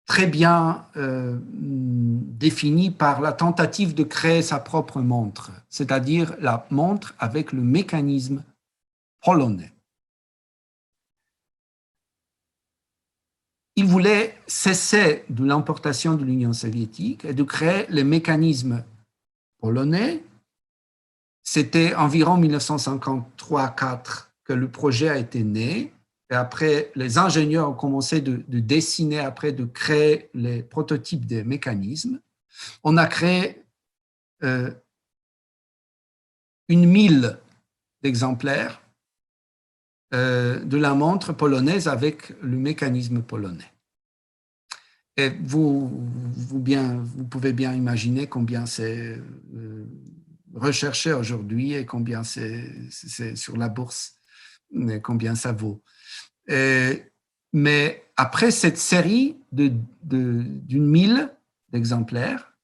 très bien définie par la tentative de créer sa propre montre, c'est-à-dire la montre avec le mécanisme polonais. Il voulait cesser de l'importation de l'Union soviétique et de créer les mécanismes polonais. C'était environ 1953-4 que le projet a été né. Et après, les ingénieurs ont commencé de dessiner, après de créer les prototypes des mécanismes. On a créé 1000 exemplaires de la montre polonaise avec le mécanisme polonais. Et vous pouvez bien imaginer combien c'est recherché aujourd'hui et combien c'est sur la bourse, combien ça vaut. Mais après cette série d'une 1000 d'exemplaires,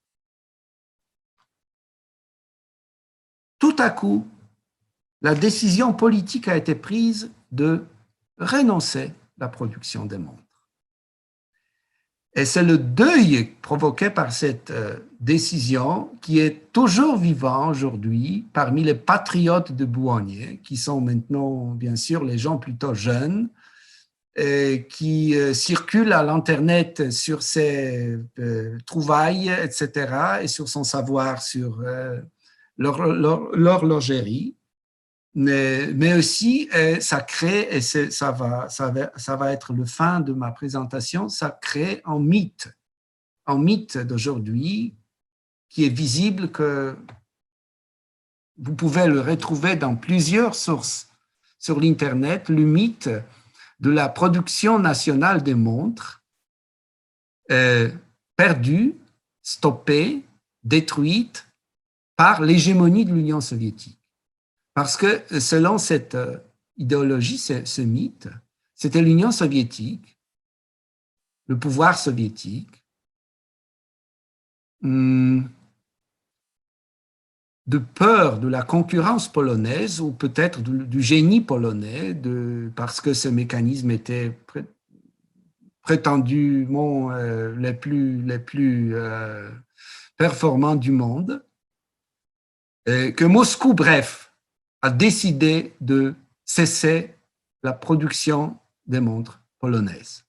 tout à coup, la décision politique a été prise de renoncer à la production des montres. Et c'est le deuil provoqué par cette décision qui est toujours vivant aujourd'hui parmi les patriotes de Bouogné, qui sont maintenant, bien sûr, les gens plutôt jeunes, qui circulent à l'Internet sur ses trouvailles, etc., et sur son savoir sur l'horlogerie. Mais aussi, ça crée, et ça va être le fin de ma présentation, ça crée un mythe d'aujourd'hui qui est visible, que vous pouvez le retrouver dans plusieurs sources sur l'Internet, le mythe de la production nationale des montres perdue, stoppée, détruite par l'hégémonie de l'Union soviétique. Parce que selon cette idéologie, ce mythe, c'était l'Union soviétique, le pouvoir soviétique, de peur de la concurrence polonaise ou peut-être du génie polonais, parce que ce mécanisme était prétendument les plus performants du monde, que Moscou, bref, a décidé de cesser la production des montres polonaises.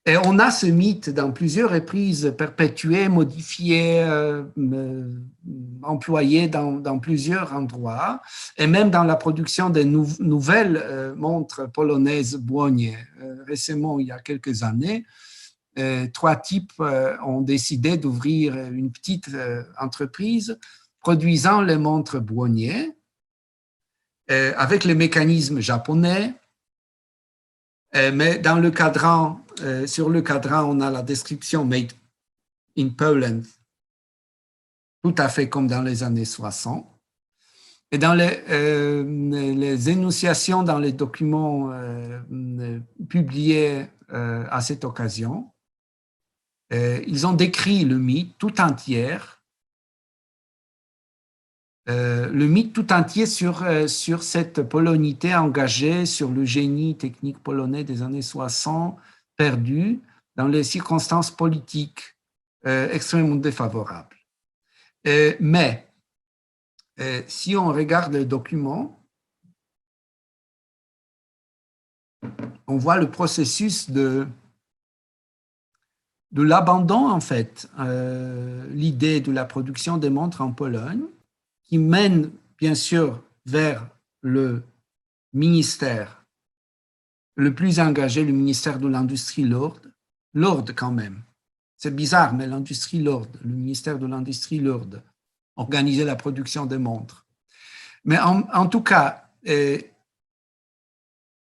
Et on a ce mythe dans plusieurs reprises perpétué, modifié, employé dans plusieurs endroits, et même dans la production des nouvelles montres polonaises Bouogné. Récemment, il y a quelques années, 3 types ont décidé d'ouvrir une petite entreprise produisant les montres Bouogné, avec les mécanismes japonais, mais dans le cadran, sur le cadran, on a la description Made in Poland, tout à fait comme dans les années 60. Et dans les énonciations, dans les documents publiés à cette occasion, ils ont décrit le mythe tout entier, sur cette polonité engagée, sur le génie technique polonais des années 60, perdu dans les circonstances politiques extrêmement défavorables. Mais si on regarde le document, on voit le processus de l'abandon, en fait, l'idée de la production des montres en Pologne, qui mène bien sûr vers le ministère le plus engagé, le ministère de l'Industrie lourde. Lourde quand même. C'est bizarre, mais l'industrie lourde, le ministère de l'Industrie lourde, organisait la production des montres. Mais en tout cas,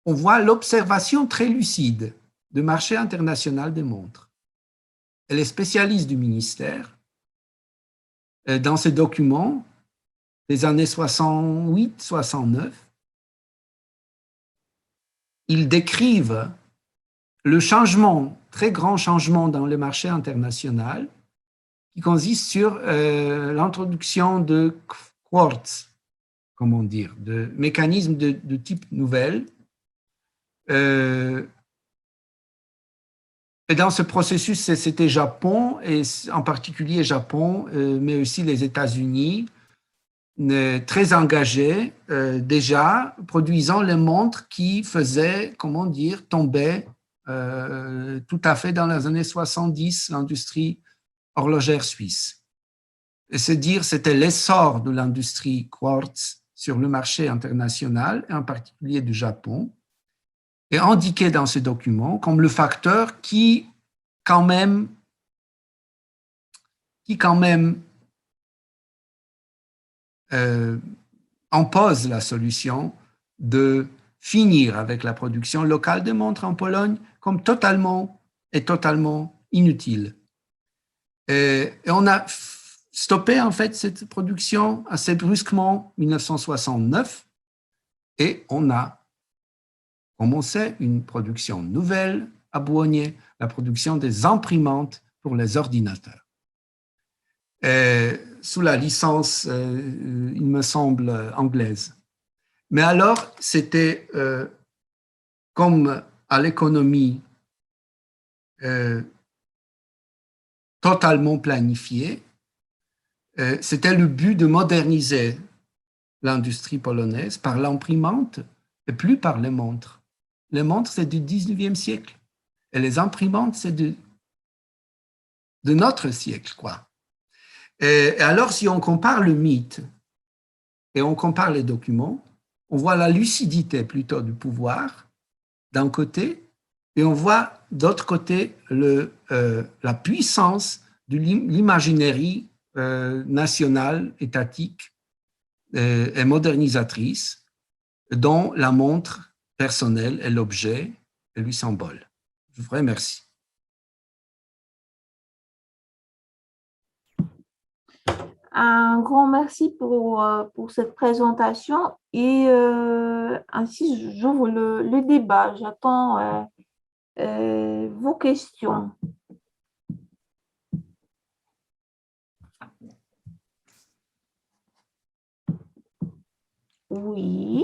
on voit l'observation très lucide du marché international des montres. Et les spécialistes du ministère, dans ces documents des années 68-69, ils décrivent le changement, très grand changement dans le marché international qui consiste sur l'introduction de quartz, comment dire, de mécanismes de type nouvelle. Et dans ce processus, c'était Japon, et en particulier Japon, mais aussi les États-Unis, très engagés déjà, produisant les montres qui faisaient, comment dire, tomber tout à fait dans les années 70 l'industrie horlogère suisse. Et c'est dire, c'était l'essor de l'industrie quartz sur le marché international, et en particulier du Japon, est indiqué dans ce document comme le facteur qui quand même impose la solution de finir avec la production locale de montres en Pologne comme totalement inutile. Et on a stoppé en fait cette production assez brusquement en 1969 et on a commencé une production nouvelle à Boulogne, la production des imprimantes pour les ordinateurs. Sous la licence, il me semble, anglaise. Mais alors, c'était comme à l'économie totalement planifiée, c'était le but de moderniser l'industrie polonaise par l'imprimante et plus par les montres. Les montres, c'est du 19e siècle. Et les imprimantes, c'est de notre siècle, quoi. Et alors, si on compare le mythe et on compare les documents, on voit la lucidité plutôt du pouvoir d'un côté, et on voit d'autre côté la puissance de l'imaginerie nationale, étatique et modernisatrice dont la montre personnelle est l'objet et le symbole. Je vous remercie. Un grand merci pour cette présentation et ainsi j'ouvre le débat. J'attends vos questions. Oui.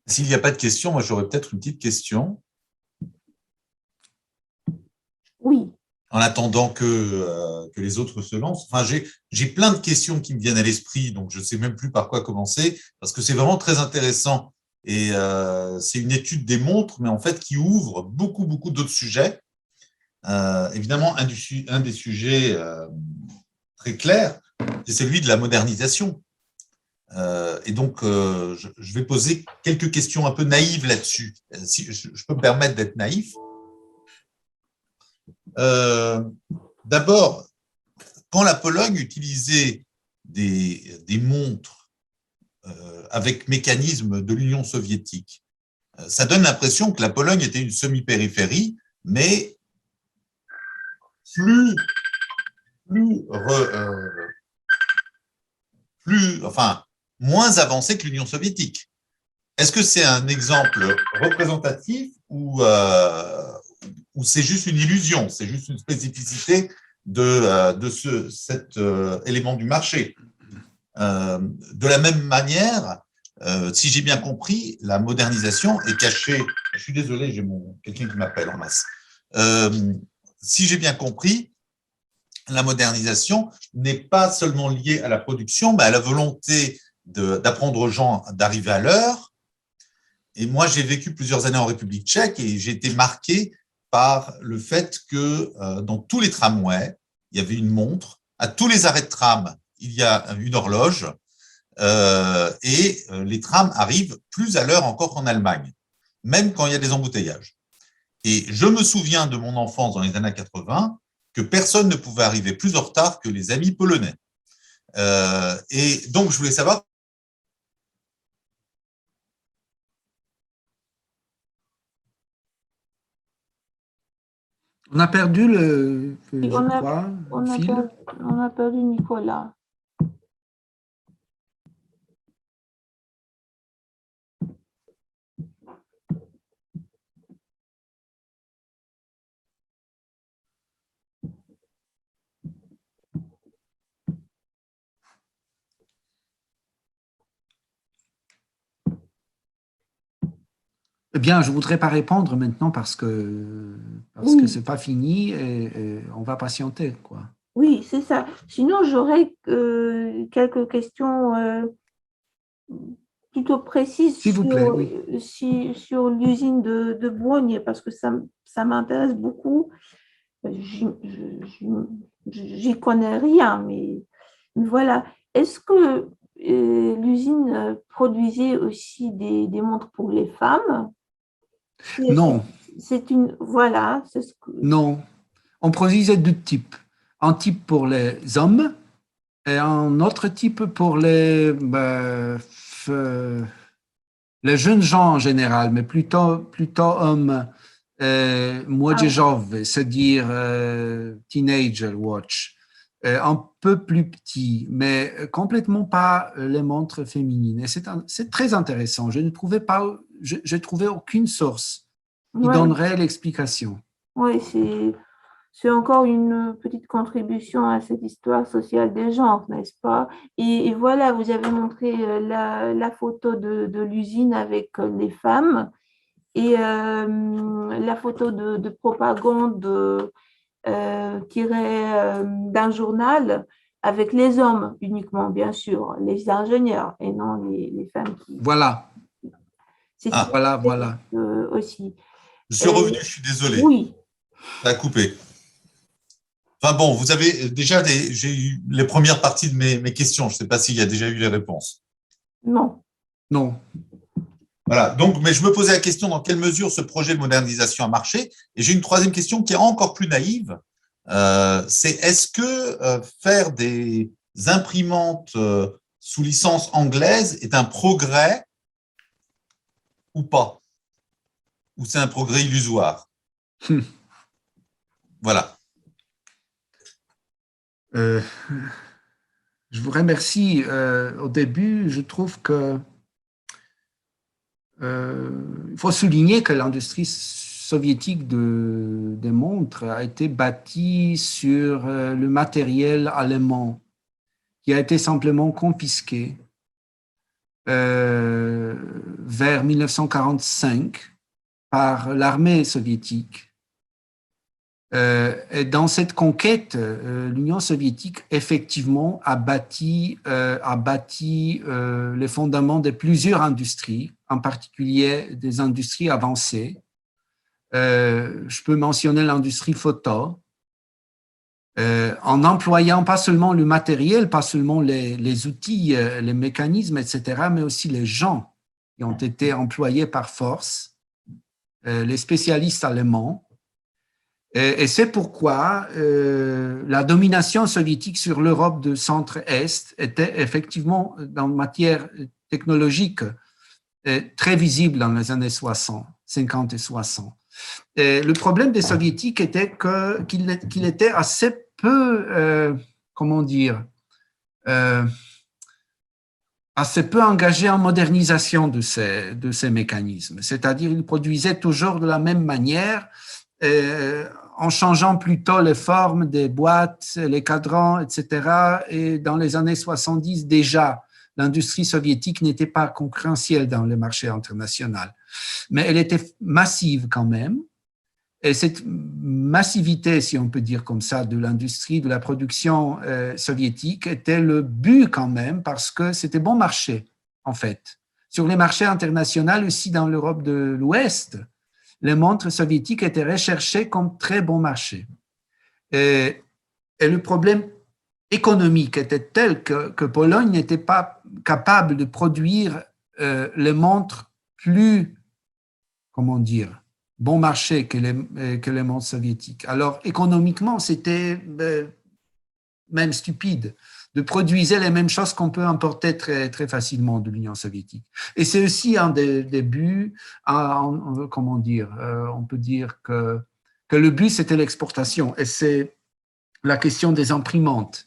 S'il n'y a pas de questions, moi j'aurais peut-être une petite question. Oui. En attendant que les autres se lancent. Enfin, j'ai plein de questions qui me viennent à l'esprit, donc je ne sais même plus par quoi commencer, parce que c'est vraiment très intéressant. Et c'est une étude des montres, mais en fait qui ouvre beaucoup d'autres sujets. Évidemment, un des sujets très clairs, c'est celui de la modernisation. Et donc, je vais poser quelques questions un peu naïves là-dessus, si je peux me permettre d'être naïf. D'abord, quand la Pologne utilisait des montres avec mécanisme de l'Union soviétique, ça donne l'impression que la Pologne était une semi-périphérie, mais moins avancée que l'Union soviétique. Est-ce que c'est un exemple représentatif ou c'est juste une illusion, c'est juste une spécificité de cet élément du marché? De la même manière, si j'ai bien compris, la modernisation est cachée. Je suis désolé, j'ai quelqu'un qui m'appelle en masse. Si j'ai bien compris, la modernisation n'est pas seulement liée à la production, mais à la volonté d'apprendre aux gens d'arriver à l'heure. Et moi, j'ai vécu plusieurs années en République tchèque et j'ai été marqué par le fait que dans tous les tramways, il y avait une montre. À tous les arrêts de tram, il y a une horloge. les trams arrivent plus à l'heure encore qu'en Allemagne, même quand il y a des embouteillages. Et je me souviens de mon enfance dans les années 80 que personne ne pouvait arriver plus en retard que les amis polonais. Et donc, je voulais savoir. On a perdu Et je crois, le fil. on a perdu Nicolas. Eh bien, je ne voudrais pas répondre maintenant parce que Oui. ce n'est pas fini et on va patienter, quoi. Oui, c'est ça. Sinon, j'aurais quelques questions plutôt précises S'il vous plaît, oui. sur l'usine de Brogne, parce que ça m'intéresse beaucoup. J'y connais rien, mais voilà. Est-ce que l'usine produisait aussi des montres pour les femmes? Non, C'est une, voilà, c'est ce que, non. On produisait deux types. Un type pour les hommes et un autre type pour les jeunes gens en général, mais plutôt hommes młodzieżowy, c'est-à-dire teenager watch, un peu plus petit, mais complètement pas les montres féminines. Et c'est très intéressant. Je ne trouvais pas, je trouvais aucune source qui ouais, donnerait l'explication. ouais, c'est encore une petite contribution à cette histoire sociale des genres, n'est-ce pas? Et voilà, vous avez montré la photo de l'usine avec les femmes et la photo de propagande tirée d'un journal avec les hommes uniquement, bien sûr, les ingénieurs et non les femmes qui. Voilà, C'est voilà. aussi. Je suis revenu, je suis désolé. Oui. Ça a coupé. Enfin bon, vous avez déjà j'ai eu les premières parties de mes questions. Je ne sais pas s'il y a déjà eu les réponses. Non. Non. Voilà. Donc, mais je me posais la question dans quelle mesure ce projet de modernisation a marché. Et j'ai une troisième question qui est encore plus naïve. C'est est-ce que faire des imprimantes sous licence anglaise est un progrès ou pas? Ou c'est un progrès illusoire? Voilà. Je vous remercie. Au début, je trouve que il faut souligner que l'industrie soviétique des montres a été bâtie sur le matériel allemand qui a été simplement confisqué vers 1945 par l'armée soviétique. Et dans cette conquête, l'Union soviétique, effectivement, a bâti les fondements de plusieurs industries, en particulier des industries avancées. Je peux mentionner l'industrie photo, en employant pas seulement le matériel, pas seulement les outils, les mécanismes, etc., mais aussi les gens qui ont été employés par force, les spécialistes allemands. Et c'est pourquoi la domination soviétique sur l'Europe de centre-est était effectivement, dans matière technologique, très visible dans les années 60, 50 et 60. Et le problème des soviétiques était qu'il était assez peu, comment dire, assez peu engagé en modernisation de ces mécanismes. C'est-à-dire, ils produisaient toujours de la même manière, en changeant plutôt les formes des boîtes, les cadrans, etc. Et dans les années 70, déjà, l'industrie soviétique n'était pas concurrentielle dans le marché international. Mais elle était massive quand même. Et cette massivité, si on peut dire comme ça, de l'industrie, de la production soviétique était le but quand même parce que c'était bon marché, en fait. Sur les marchés internationaux, aussi dans l'Europe de l'Ouest, les montres soviétiques étaient recherchées comme très bon marché. Et le problème économique était telle que Pologne n'était pas capable de produire les montres plus, comment dire, bon marché que les montres soviétiques. Alors, économiquement, c'était même stupide de produire les mêmes choses qu'on peut importer très, très facilement de l'Union soviétique. Et c'est aussi un des buts, comment dire, on peut dire que le but, c'était l'exportation. Et c'est la question des imprimantes.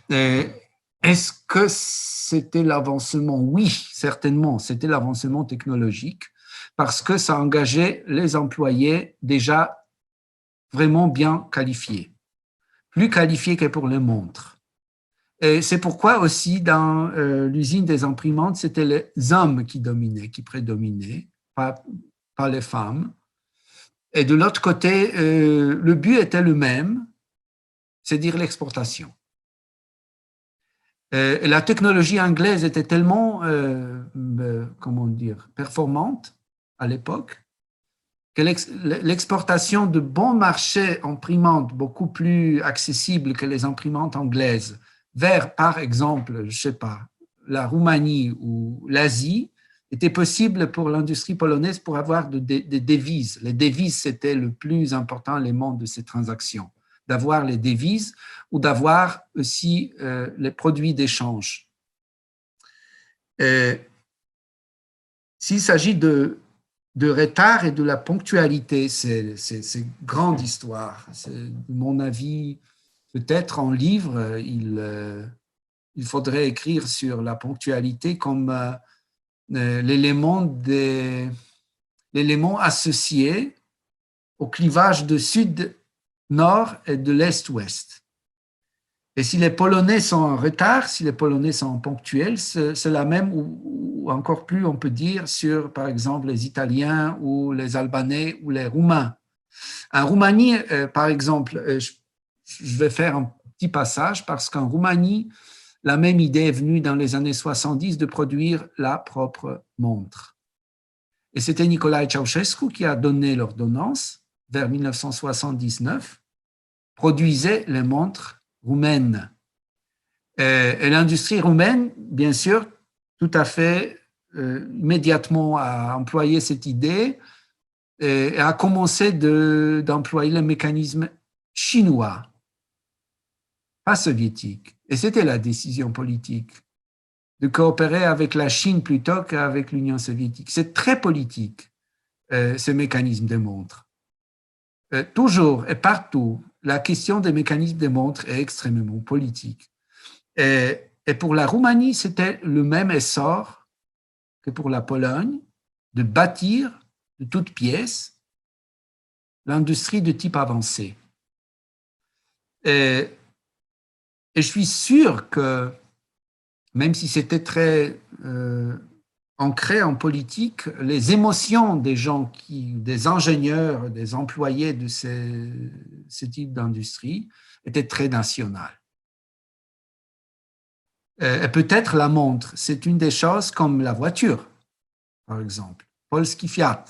Est-ce que c'était l'avancement? Oui, certainement, c'était l'avancement technologique parce que ça engageait les employés déjà vraiment bien qualifiés, plus qualifiés que pour les montres. Et c'est pourquoi aussi dans l'usine des imprimantes, c'était les hommes qui dominaient, qui prédominaient, pas les femmes. Et de l'autre côté, le but était le même, c'est-à-dire l'exportation. La technologie anglaise était tellement, comment dire, performante à l'époque que l'exportation de bons marchés imprimantes beaucoup plus accessibles que les imprimantes anglaises vers, par exemple, je sais pas, la Roumanie ou l'Asie était possible pour l'industrie polonaise pour avoir des devises. Les devises, c'était le plus important élément de ces transactions, d'avoir les devises ou d'avoir aussi les produits d'échange. S'il s'agit de retard et de la ponctualité, c'est grande histoire. De mon avis, peut-être en livre, il faudrait écrire sur la ponctualité comme l'élément associé au clivage de sud-nord et de l'est-ouest. Et si les Polonais sont en retard, si les Polonais sont ponctuels, c'est la même, ou encore plus, on peut dire, sur, par exemple, les Italiens ou les Albanais ou les Roumains. En Roumanie, par exemple, je vais faire un petit passage parce qu'en Roumanie, la même idée est venue dans les années 70 de produire la propre montre. Et c'était Nicolae Ceausescu qui a donné l'ordonnance vers 1979, produisait les montres roumaine. Et l'industrie roumaine, bien sûr, tout à fait immédiatement a employé cette idée et a commencé d'employer le mécanisme chinois, pas soviétique. Et c'était la décision politique de coopérer avec la Chine plutôt qu'avec l'Union soviétique. C'est très politique, ce mécanisme de montre. Toujours et partout, la question des mécanismes de montre est extrêmement politique. Et pour la Roumanie, c'était le même essor que pour la Pologne, de bâtir de toutes pièces l'industrie de type avancé. Et je suis sûr que, même si c'était très ancré en politique, les émotions des gens, des ingénieurs, des employés de ce type d'industrie étaient très nationales. Et peut-être la montre, c'est une des choses comme la voiture, par exemple. Polski Fiat,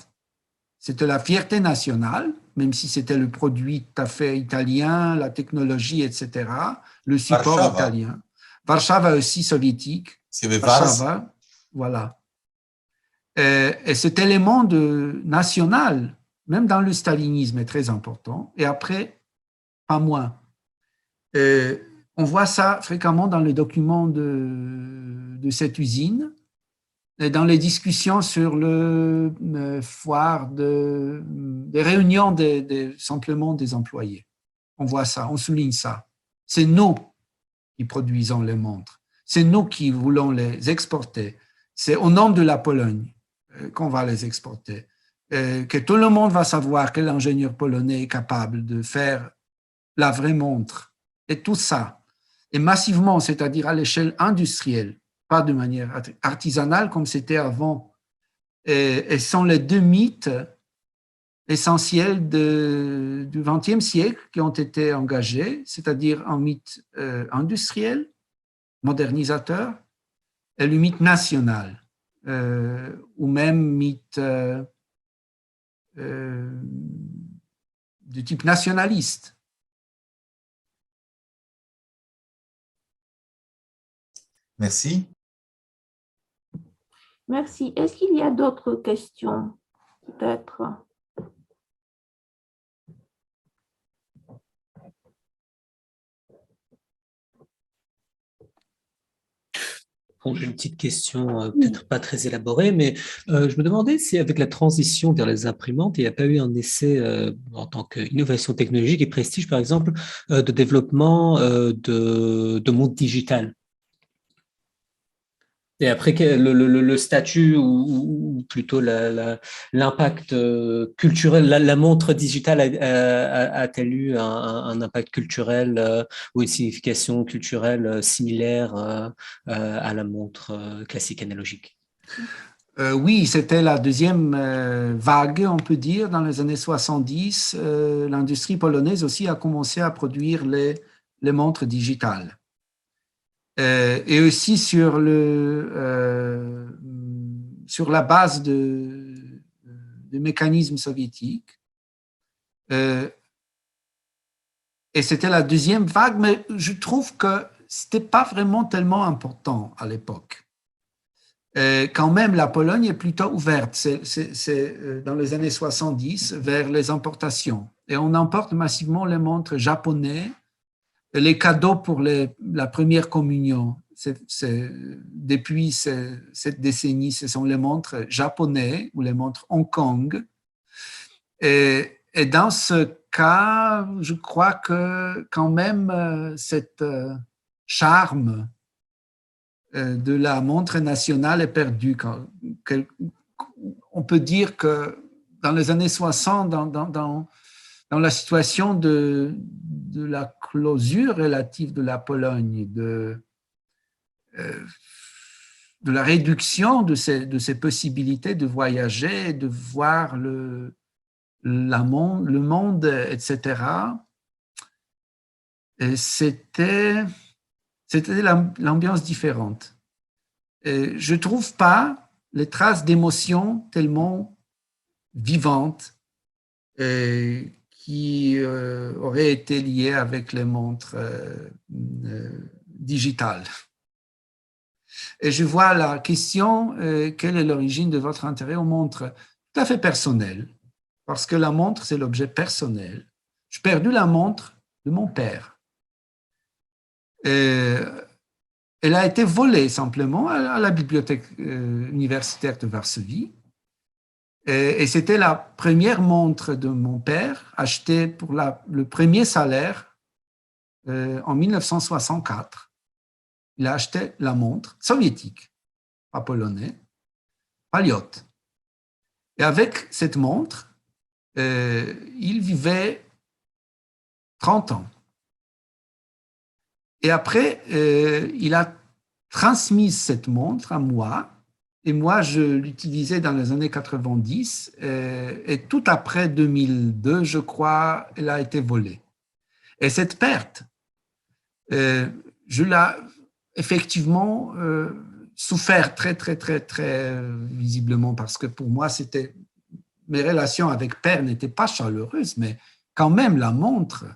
c'était la fierté nationale, même si c'était le produit tout à fait italien, la technologie, etc., le support Warszawa. italien. Warszawa aussi soviétique. Il y avait Warszawa, voilà. Et cet élément national, même dans le stalinisme, est très important. Et après, pas moins. On voit ça fréquemment dans les documents de cette usine, et dans les discussions sur le foire, des réunions simplement des employés. On voit ça, on souligne ça. C'est nous qui produisons les montres. C'est nous qui voulons les exporter. C'est au nom de la Pologne qu'on va les exporter. Que tout le monde va savoir que l'ingénieur polonais est capable de faire la vraie montre. Et tout ça. Et massivement, c'est-à-dire à l'échelle industrielle, pas de manière artisanale comme c'était avant. Et sont les deux mythes essentiels du XXe siècle qui ont été engagés, c'est-à-dire un mythe industriel, modernisateur, et le mythe national, ou même mythe de type nationaliste. Merci. Merci. Est-ce qu'il y a d'autres questions, peut-être? Bon, j'ai une petite question, peut-être pas très élaborée, mais je me demandais si avec la transition vers les imprimantes, il n'y a pas eu un essai en tant qu'innovation technologique et prestige, par exemple, de développement de monde digital. Et après, le statut ou plutôt l'impact culturel, la montre digitale a-t-elle eu un impact culturel ou une signification culturelle similaire à la montre classique analogique? Oui, c'était la deuxième vague, on peut dire, dans les années 70. L'industrie polonaise aussi a commencé à produire les montres digitales. Et aussi sur la base de mécanismes soviétiques. Et c'était la deuxième vague, mais je trouve que ce n'était pas vraiment tellement important à l'époque. Quand même, la Pologne est plutôt ouverte, c'est dans les années 70, vers les importations. Et on importe massivement les montres japonaises, les cadeaux pour la première communion. Depuis cette décennie, ce sont les montres japonaises ou les montres Hong Kong. Et dans ce cas, je crois que quand même, cette charme de la montre nationale est perdu. On peut dire que dans les années 60, dans la situation de la closure relative de la Pologne, de la réduction de ces possibilités de voyager, de voir le monde, etc., c'était l'ambiance différente. Je ne trouve pas les traces d'émotions tellement vivantes qui auraient été liées avec les montres digitales. Et je vois la question, quelle est l'origine de votre intérêt aux montres? Tout à fait personnel, parce que la montre, c'est l'objet personnel. J'ai perdu la montre de mon père. Elle a été volée simplement à la bibliothèque universitaire de Varsovie. Et c'était la première montre de mon père achetée pour le premier salaire en 1964. Il a acheté la montre soviétique, pas polonais, Paliot. Et avec cette montre, il vivait 30 ans. Et après, il a transmis cette montre à moi, et moi, je l'utilisais dans les années 90, et tout après 2002, je crois, elle a été volée. Et cette perte, je l'ai effectivement souffert très, très, très, très visiblement, parce que pour moi, mes relations avec père n'étaient pas chaleureuses, mais quand même, la montre,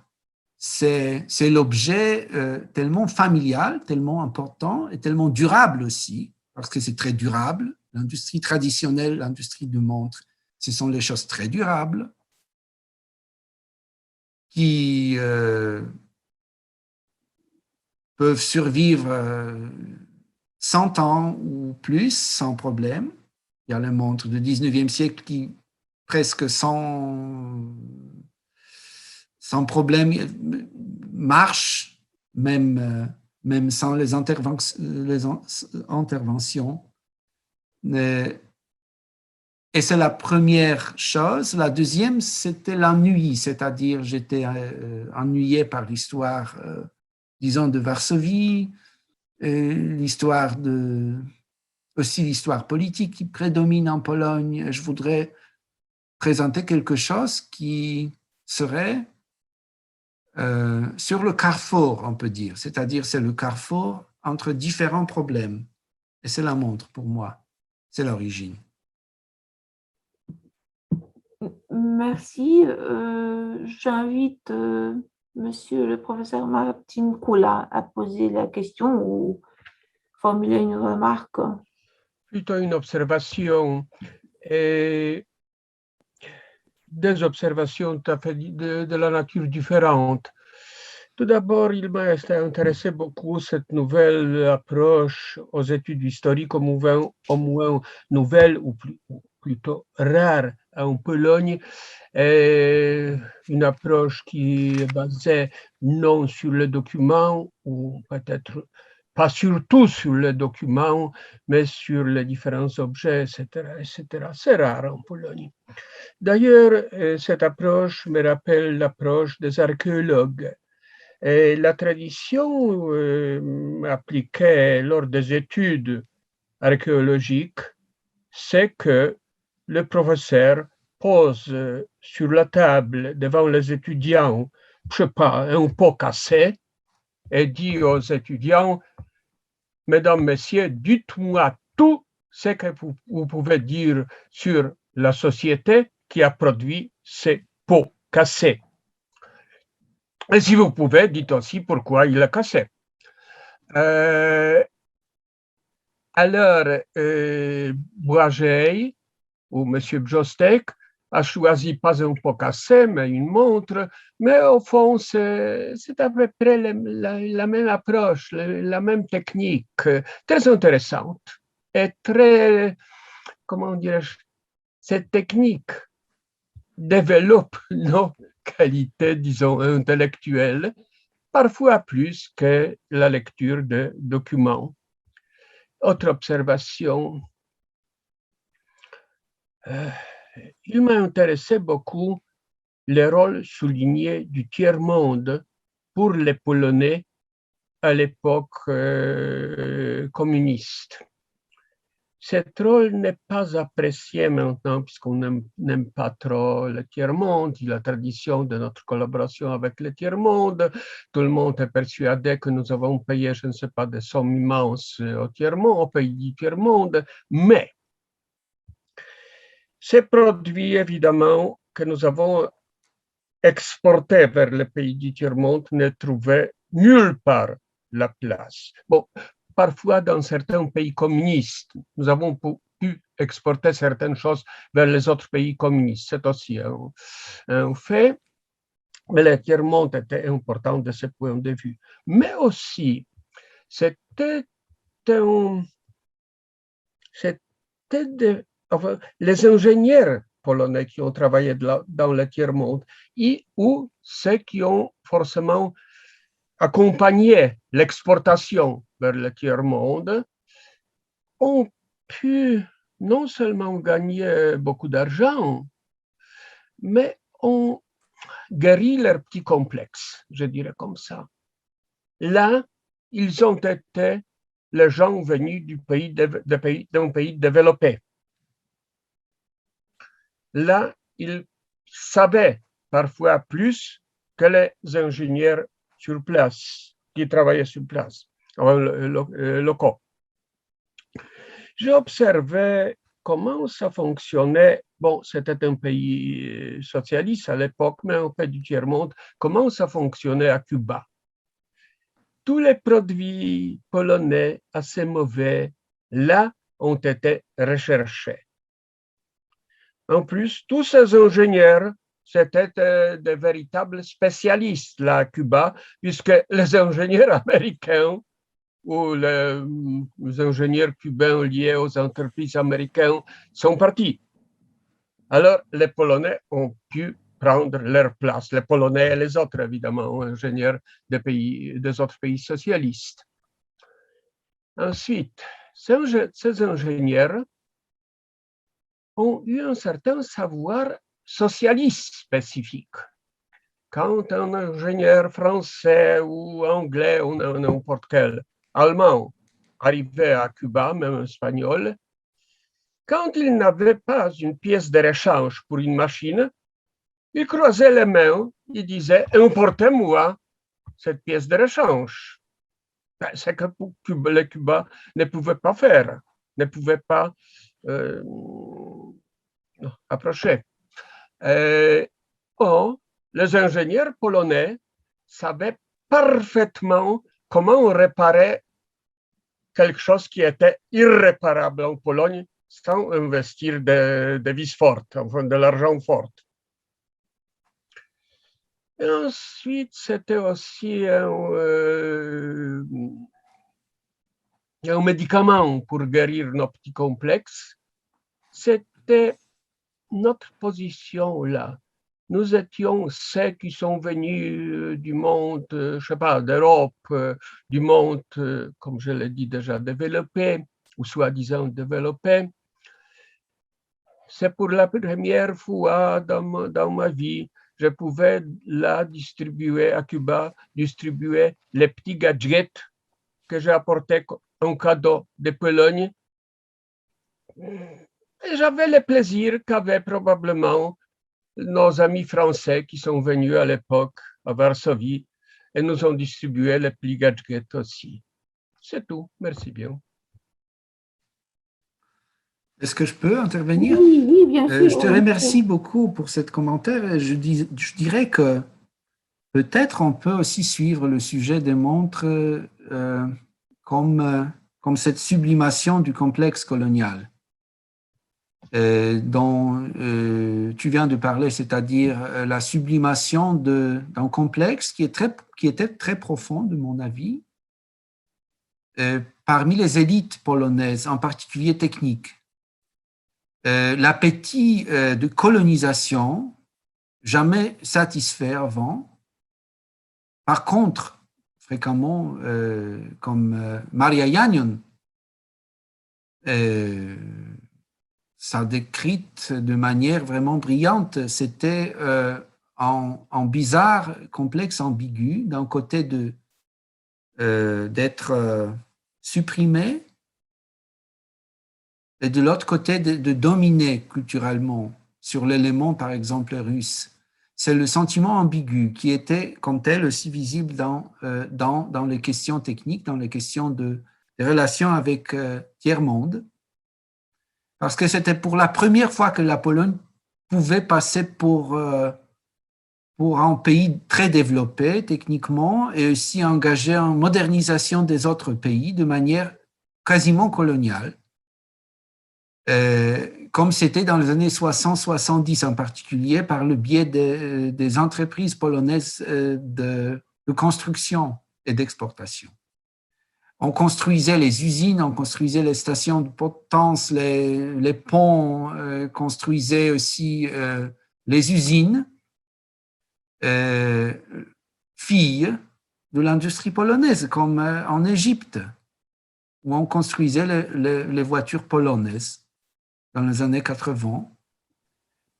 c'est l'objet tellement familial, tellement important et tellement durable aussi, parce que c'est très durable. L'industrie traditionnelle, l'industrie de montres, ce sont les choses très durables qui peuvent survivre 100 ans ou plus sans problème. Il y a les montres du 19e siècle qui, presque sans problème, marchent, même sans les interventions. Et c'est la première chose. La deuxième, c'était l'ennui, c'est-à-dire j'étais ennuyé par l'histoire, disons, de Varsovie, aussi l'histoire politique qui prédomine en Pologne. Je voudrais présenter quelque chose qui serait sur le carrefour, on peut dire. C'est-à-dire, c'est le carrefour entre différents problèmes. Et c'est la montre pour moi. C'est l'origine. Merci. J'invite monsieur le professeur Martin Kula à poser la question ou formuler une remarque. Plutôt une observation et des observations tout à fait de la nature différente. Tout d'abord, il m'a intéressé beaucoup cette nouvelle approche aux études historiques, au moins nouvelle ou plutôt rare en Pologne, et une approche qui est basée non sur le document ou peut-être pas surtout sur le document, mais sur les différents objets, etc., etc. C'est rare en Pologne. D'ailleurs, cette approche me rappelle l'approche des archéologues. Et la tradition appliquée lors des études archéologiques, c'est que le professeur pose sur la table devant les étudiants, je sais pas, un pot cassé et dit aux étudiants, mesdames, messieurs, dites-moi tout ce que vous pouvez dire sur la société qui a produit ces pots cassés. Et si vous pouvez, dites aussi pourquoi il a cassé. Alors, Błażej, ou M. Brzostek, a choisi pas un pot cassé, mais une montre, mais au fond, c'est à peu près la même approche, la même technique, très intéressante et très, comment dirais-je, cette technique développe nos qualités, disons, intellectuelles, parfois plus que la lecture de documents. Autre observation, il m'a intéressé beaucoup le rôle souligné du tiers-monde pour les Polonais à l'époque communiste. Cet rôle n'est pas apprécié maintenant puisqu'on n'aime pas trop le tiers-monde, la tradition de notre collaboration avec le tiers-monde. Tout le monde est persuadé que nous avons payé, je ne sais pas, des sommes immenses au tiers-monde, au pays du tiers-monde, mais ces produits, évidemment, que nous avons exportés vers le pays du tiers-monde ne trouvaient nulle part la place. Bon, parfois, dans certains pays communistes, nous avons pu exporter certaines choses vers les autres pays communistes. C'est aussi un fait, mais le tiers-monde était important de ce point de vue. Mais aussi, les ingénieurs polonais qui ont travaillé dans le tiers-monde ou ceux qui ont forcément accompagné l'exportation vers le tiers-monde ont pu non seulement gagner beaucoup d'argent, mais ont guéri leur petit complexe, je dirais comme ça. Là, ils ont été les gens venus d'un pays développé. Là, ils savaient parfois plus que les ingénieurs sur place, qui travaillaient sur place, locaux. J'ai observé comment ça fonctionnait. Bon, c'était un pays socialiste à l'époque, mais un pays du tiers-monde. Comment ça fonctionnait à Cuba? Tous les produits polonais assez mauvais, là, ont été recherchés. En plus, tous ces ingénieurs, c'était des véritables spécialistes là à Cuba, puisque les ingénieurs américains ou les ingénieurs cubains liés aux entreprises américaines sont partis. Alors, les Polonais ont pu prendre leur place, les Polonais et les autres, évidemment, ingénieurs des autres pays socialistes. Ensuite, ces ingénieurs ont eu un certain savoir socialiste spécifique. Quand un ingénieur français ou anglais ou n'importe quel allemand arrivait à Cuba, même espagnol, quand il n'avait pas une pièce de rechange pour une machine, il croisait les mains, il disait « Importez-moi cette pièce de rechange ». C'est que le Cuba ne pouvait pas faire, ne pouvait pas approcher. Les ingénieurs polonais savaient parfaitement comment réparer quelque chose qui était irréparable en Pologne sans investir des devises fortes, enfin de l'argent fort. Et ensuite, c'était aussi un médicament pour guérir nos petits complexes. C'était notre position là. Nous étions ceux qui sont venus du monde, je sais pas, d'Europe, du monde, comme je l'ai dit déjà, développé, ou soi-disant développé. C'est pour la première fois dans ma vie, je pouvais là distribuer à Cuba, distribuer les petits gadgets que j'ai apportés en cadeau de Pologne. Et j'avais le plaisir qu'avaient probablement nos amis français qui sont venus à l'époque à Varsovie et nous ont distribué les petits gadgets aussi. C'est tout. Merci bien. Est-ce que je peux intervenir? Oui, oui, bien sûr. Je te remercie beaucoup pour cet commentaire. Je dirais que peut-être on peut aussi suivre le sujet des montres comme cette sublimation du complexe colonial dont tu viens de parler, c'est-à-dire la sublimation d'un complexe qui était très profond, de mon avis, parmi les élites polonaises, en particulier techniques. L'appétit de colonisation, jamais satisfait avant. Par contre, fréquemment, comme Maria Janion, ça décrite de manière vraiment brillante, c'était en bizarre, complexe, ambigu, d'un côté d'être supprimé, et de l'autre côté de dominer culturellement sur l'élément, par exemple, russe. C'est le sentiment ambigu qui était, comme tel, aussi visible dans les questions techniques, dans les questions des relations avec tiers-monde, parce que c'était pour la première fois que la Pologne pouvait passer pour un pays très développé techniquement et aussi engagé en modernisation des autres pays de manière quasiment coloniale. Comme c'était dans les années 60-70 en particulier, par le biais des entreprises polonaises de construction et d'exportation. On construisait les usines, on construisait les stations de potence, les ponts, construisait aussi les usines, filles de l'industrie polonaise, comme en Égypte, où on construisait les voitures polonaises dans les années 80.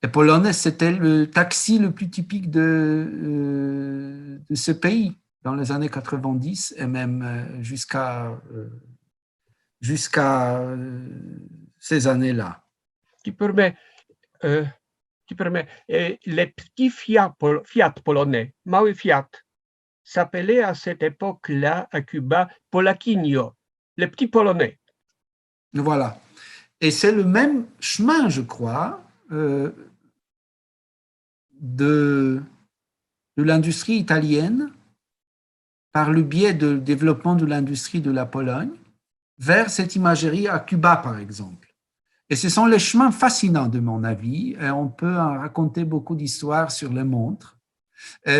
Et Polonais, c'était le taxi le plus typique de ce pays dans les années 90 et même jusqu'à ces années-là. Tu permets, les petits Fiat polonais, mały Fiat, s'appelaient à cette époque-là à Cuba Polakinio, les petits polonais. Voilà. Et c'est le même chemin, je crois, de l'industrie italienne par le biais du développement de l'industrie de la Pologne vers cette imagerie à Cuba, par exemple. Et ce sont les chemins fascinants, de mon avis. Et on peut en raconter beaucoup d'histoires sur les montres,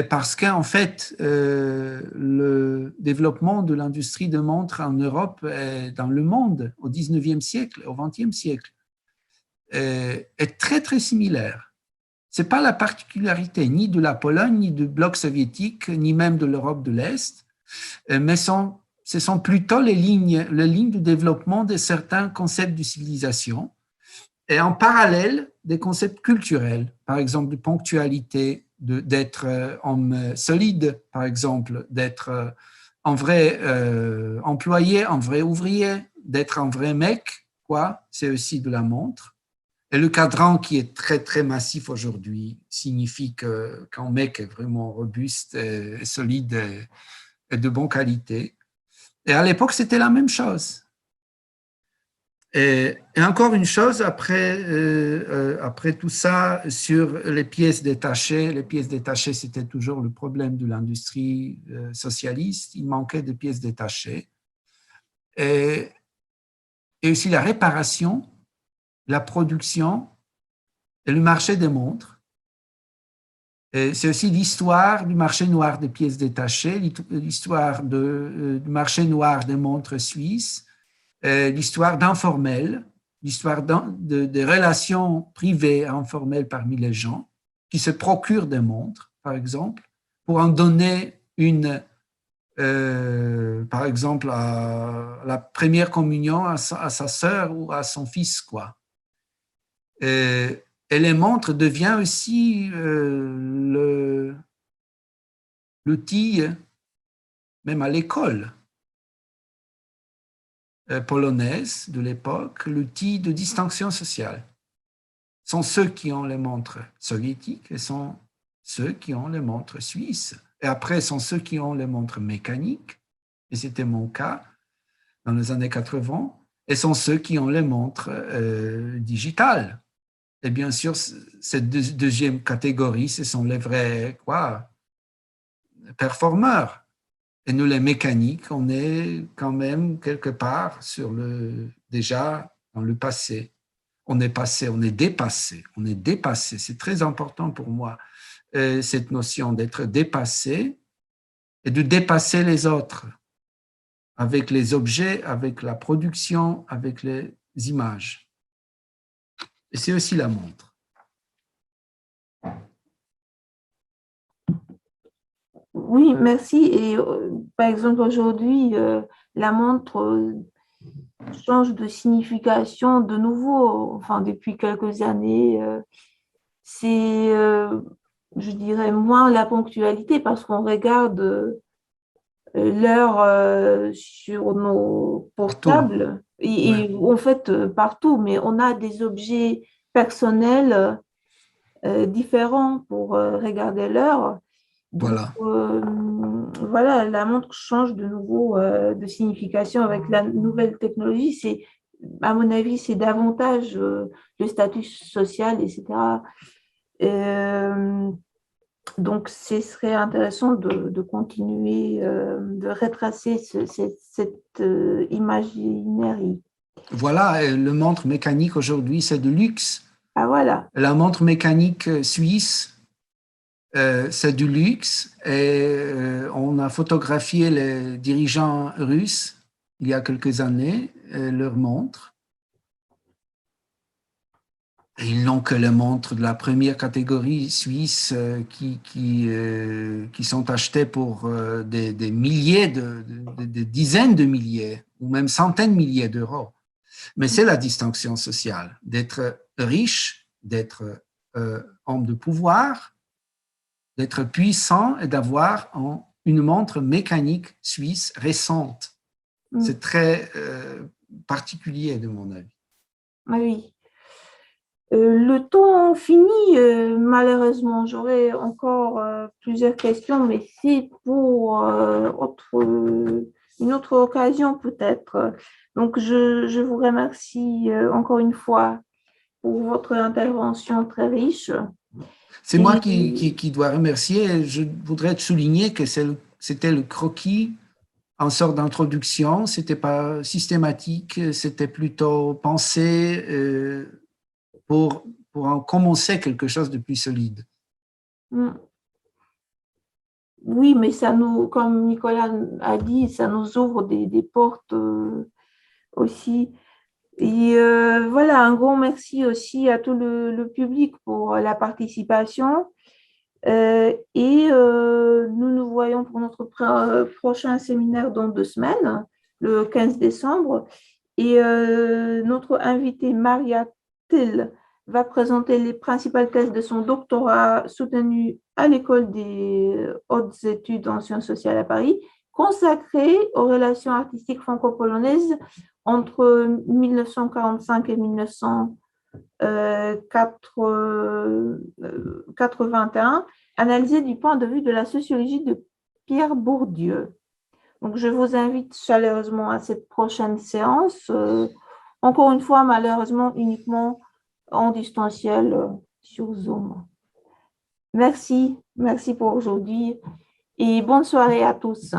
parce qu'en fait, le développement de l'industrie de montres en Europe et dans le monde au 19e siècle, au 20e siècle, est très, très similaire. Ce n'est pas la particularité ni de la Pologne, ni du bloc soviétique, ni même de l'Europe de l'Est, mais ce sont plutôt les lignes de développement de certains concepts de civilisation et en parallèle des concepts culturels, par exemple de ponctualité, d'être homme solide, par exemple, d'être un vrai employé, un vrai ouvrier, d'être un vrai mec, quoi, c'est aussi de la montre. Et le cadran qui est très, très massif aujourd'hui signifie qu'un mec est vraiment robuste, et solide et de bonne qualité. Et à l'époque, c'était la même chose. Et encore une chose, après tout ça, sur les pièces détachées, c'était toujours le problème de l'industrie socialiste. Il manquait de pièces détachées. et aussi la réparation, la production et le marché des montres. C'est aussi l'histoire du marché noir des pièces détachées, l'histoire du marché noir des montres suisses, l'histoire d'informel, l'histoire des relations privées et informelles parmi les gens qui se procurent des montres, par exemple, pour en donner une, par exemple, à la première communion à sa sœur ou à son fils, quoi. Et les montres deviennent aussi l'outil, même à l'école polonaise de l'époque, l'outil de distinction sociale. Sont ceux qui ont les montres soviétiques et sont ceux qui ont les montres suisses. Et après, sont ceux qui ont les montres mécaniques, et c'était mon cas dans les années 80, et sont ceux qui ont les montres digitales. Et bien sûr, cette deuxième catégorie, ce sont les vrais performeurs. Et nous, les mécaniques, on est quand même quelque part déjà dans le passé. On est dépassé. C'est très important pour moi, cette notion d'être dépassé et de dépasser les autres avec les objets, avec la production, avec les images. Et c'est aussi la montre. Oui, merci. Et par exemple, aujourd'hui, la montre change de signification de nouveau. Enfin, depuis quelques années, c'est, je dirais, moins la ponctualité parce qu'on regarde l'heure sur nos portables et en fait partout, mais on a des objets personnels différents pour regarder l'heure. Donc, voilà, la montre change de nouveau de signification avec la nouvelle technologie. C'est, à mon avis, c'est davantage le statut social, etc. Donc, ce serait intéressant de continuer de retracer cette imaginerie. Voilà, le montre mécanique aujourd'hui, c'est de luxe. Ah, voilà. La montre mécanique suisse, c'est du luxe. Et on a photographié les dirigeants russes il y a quelques années, leurs montres. Et ils n'ont que les montres de la première catégorie suisse qui sont achetées pour des milliers, des dizaines de milliers ou même centaines de milliers d'euros. Mais c'est la distinction sociale, d'être riche, d'être homme de pouvoir, d'être puissant et d'avoir une montre mécanique suisse récente. C'est très particulier de mon avis. Oui. Le temps finit, malheureusement. J'aurais encore plusieurs questions, mais c'est pour une autre occasion peut-être. Donc, je vous remercie encore une fois pour votre intervention très riche. C'est moi qui dois remercier. Je voudrais souligner que c'était le croquis en sorte d'introduction. Ce n'était pas systématique, c'était plutôt pensé pour en commencer quelque chose de plus solide. Oui, mais ça nous, comme Nicolas a dit, ça nous ouvre des portes aussi. Et voilà, un grand merci aussi à tout le public pour la participation. Et nous nous voyons pour notre prochain séminaire dans 2 semaines, le 15 décembre. Et notre invitée, Maria Till, va présenter les principales thèses de son doctorat soutenu à l'École des hautes études en sciences sociales à Paris, consacrée aux relations artistiques franco-polonaises entre 1945 et 1981, analysée du point de vue de la sociologie de Pierre Bourdieu. Donc, je vous invite chaleureusement à cette prochaine séance. Encore une fois, malheureusement, uniquement en distanciel sur Zoom. Merci pour aujourd'hui et bonne soirée à tous.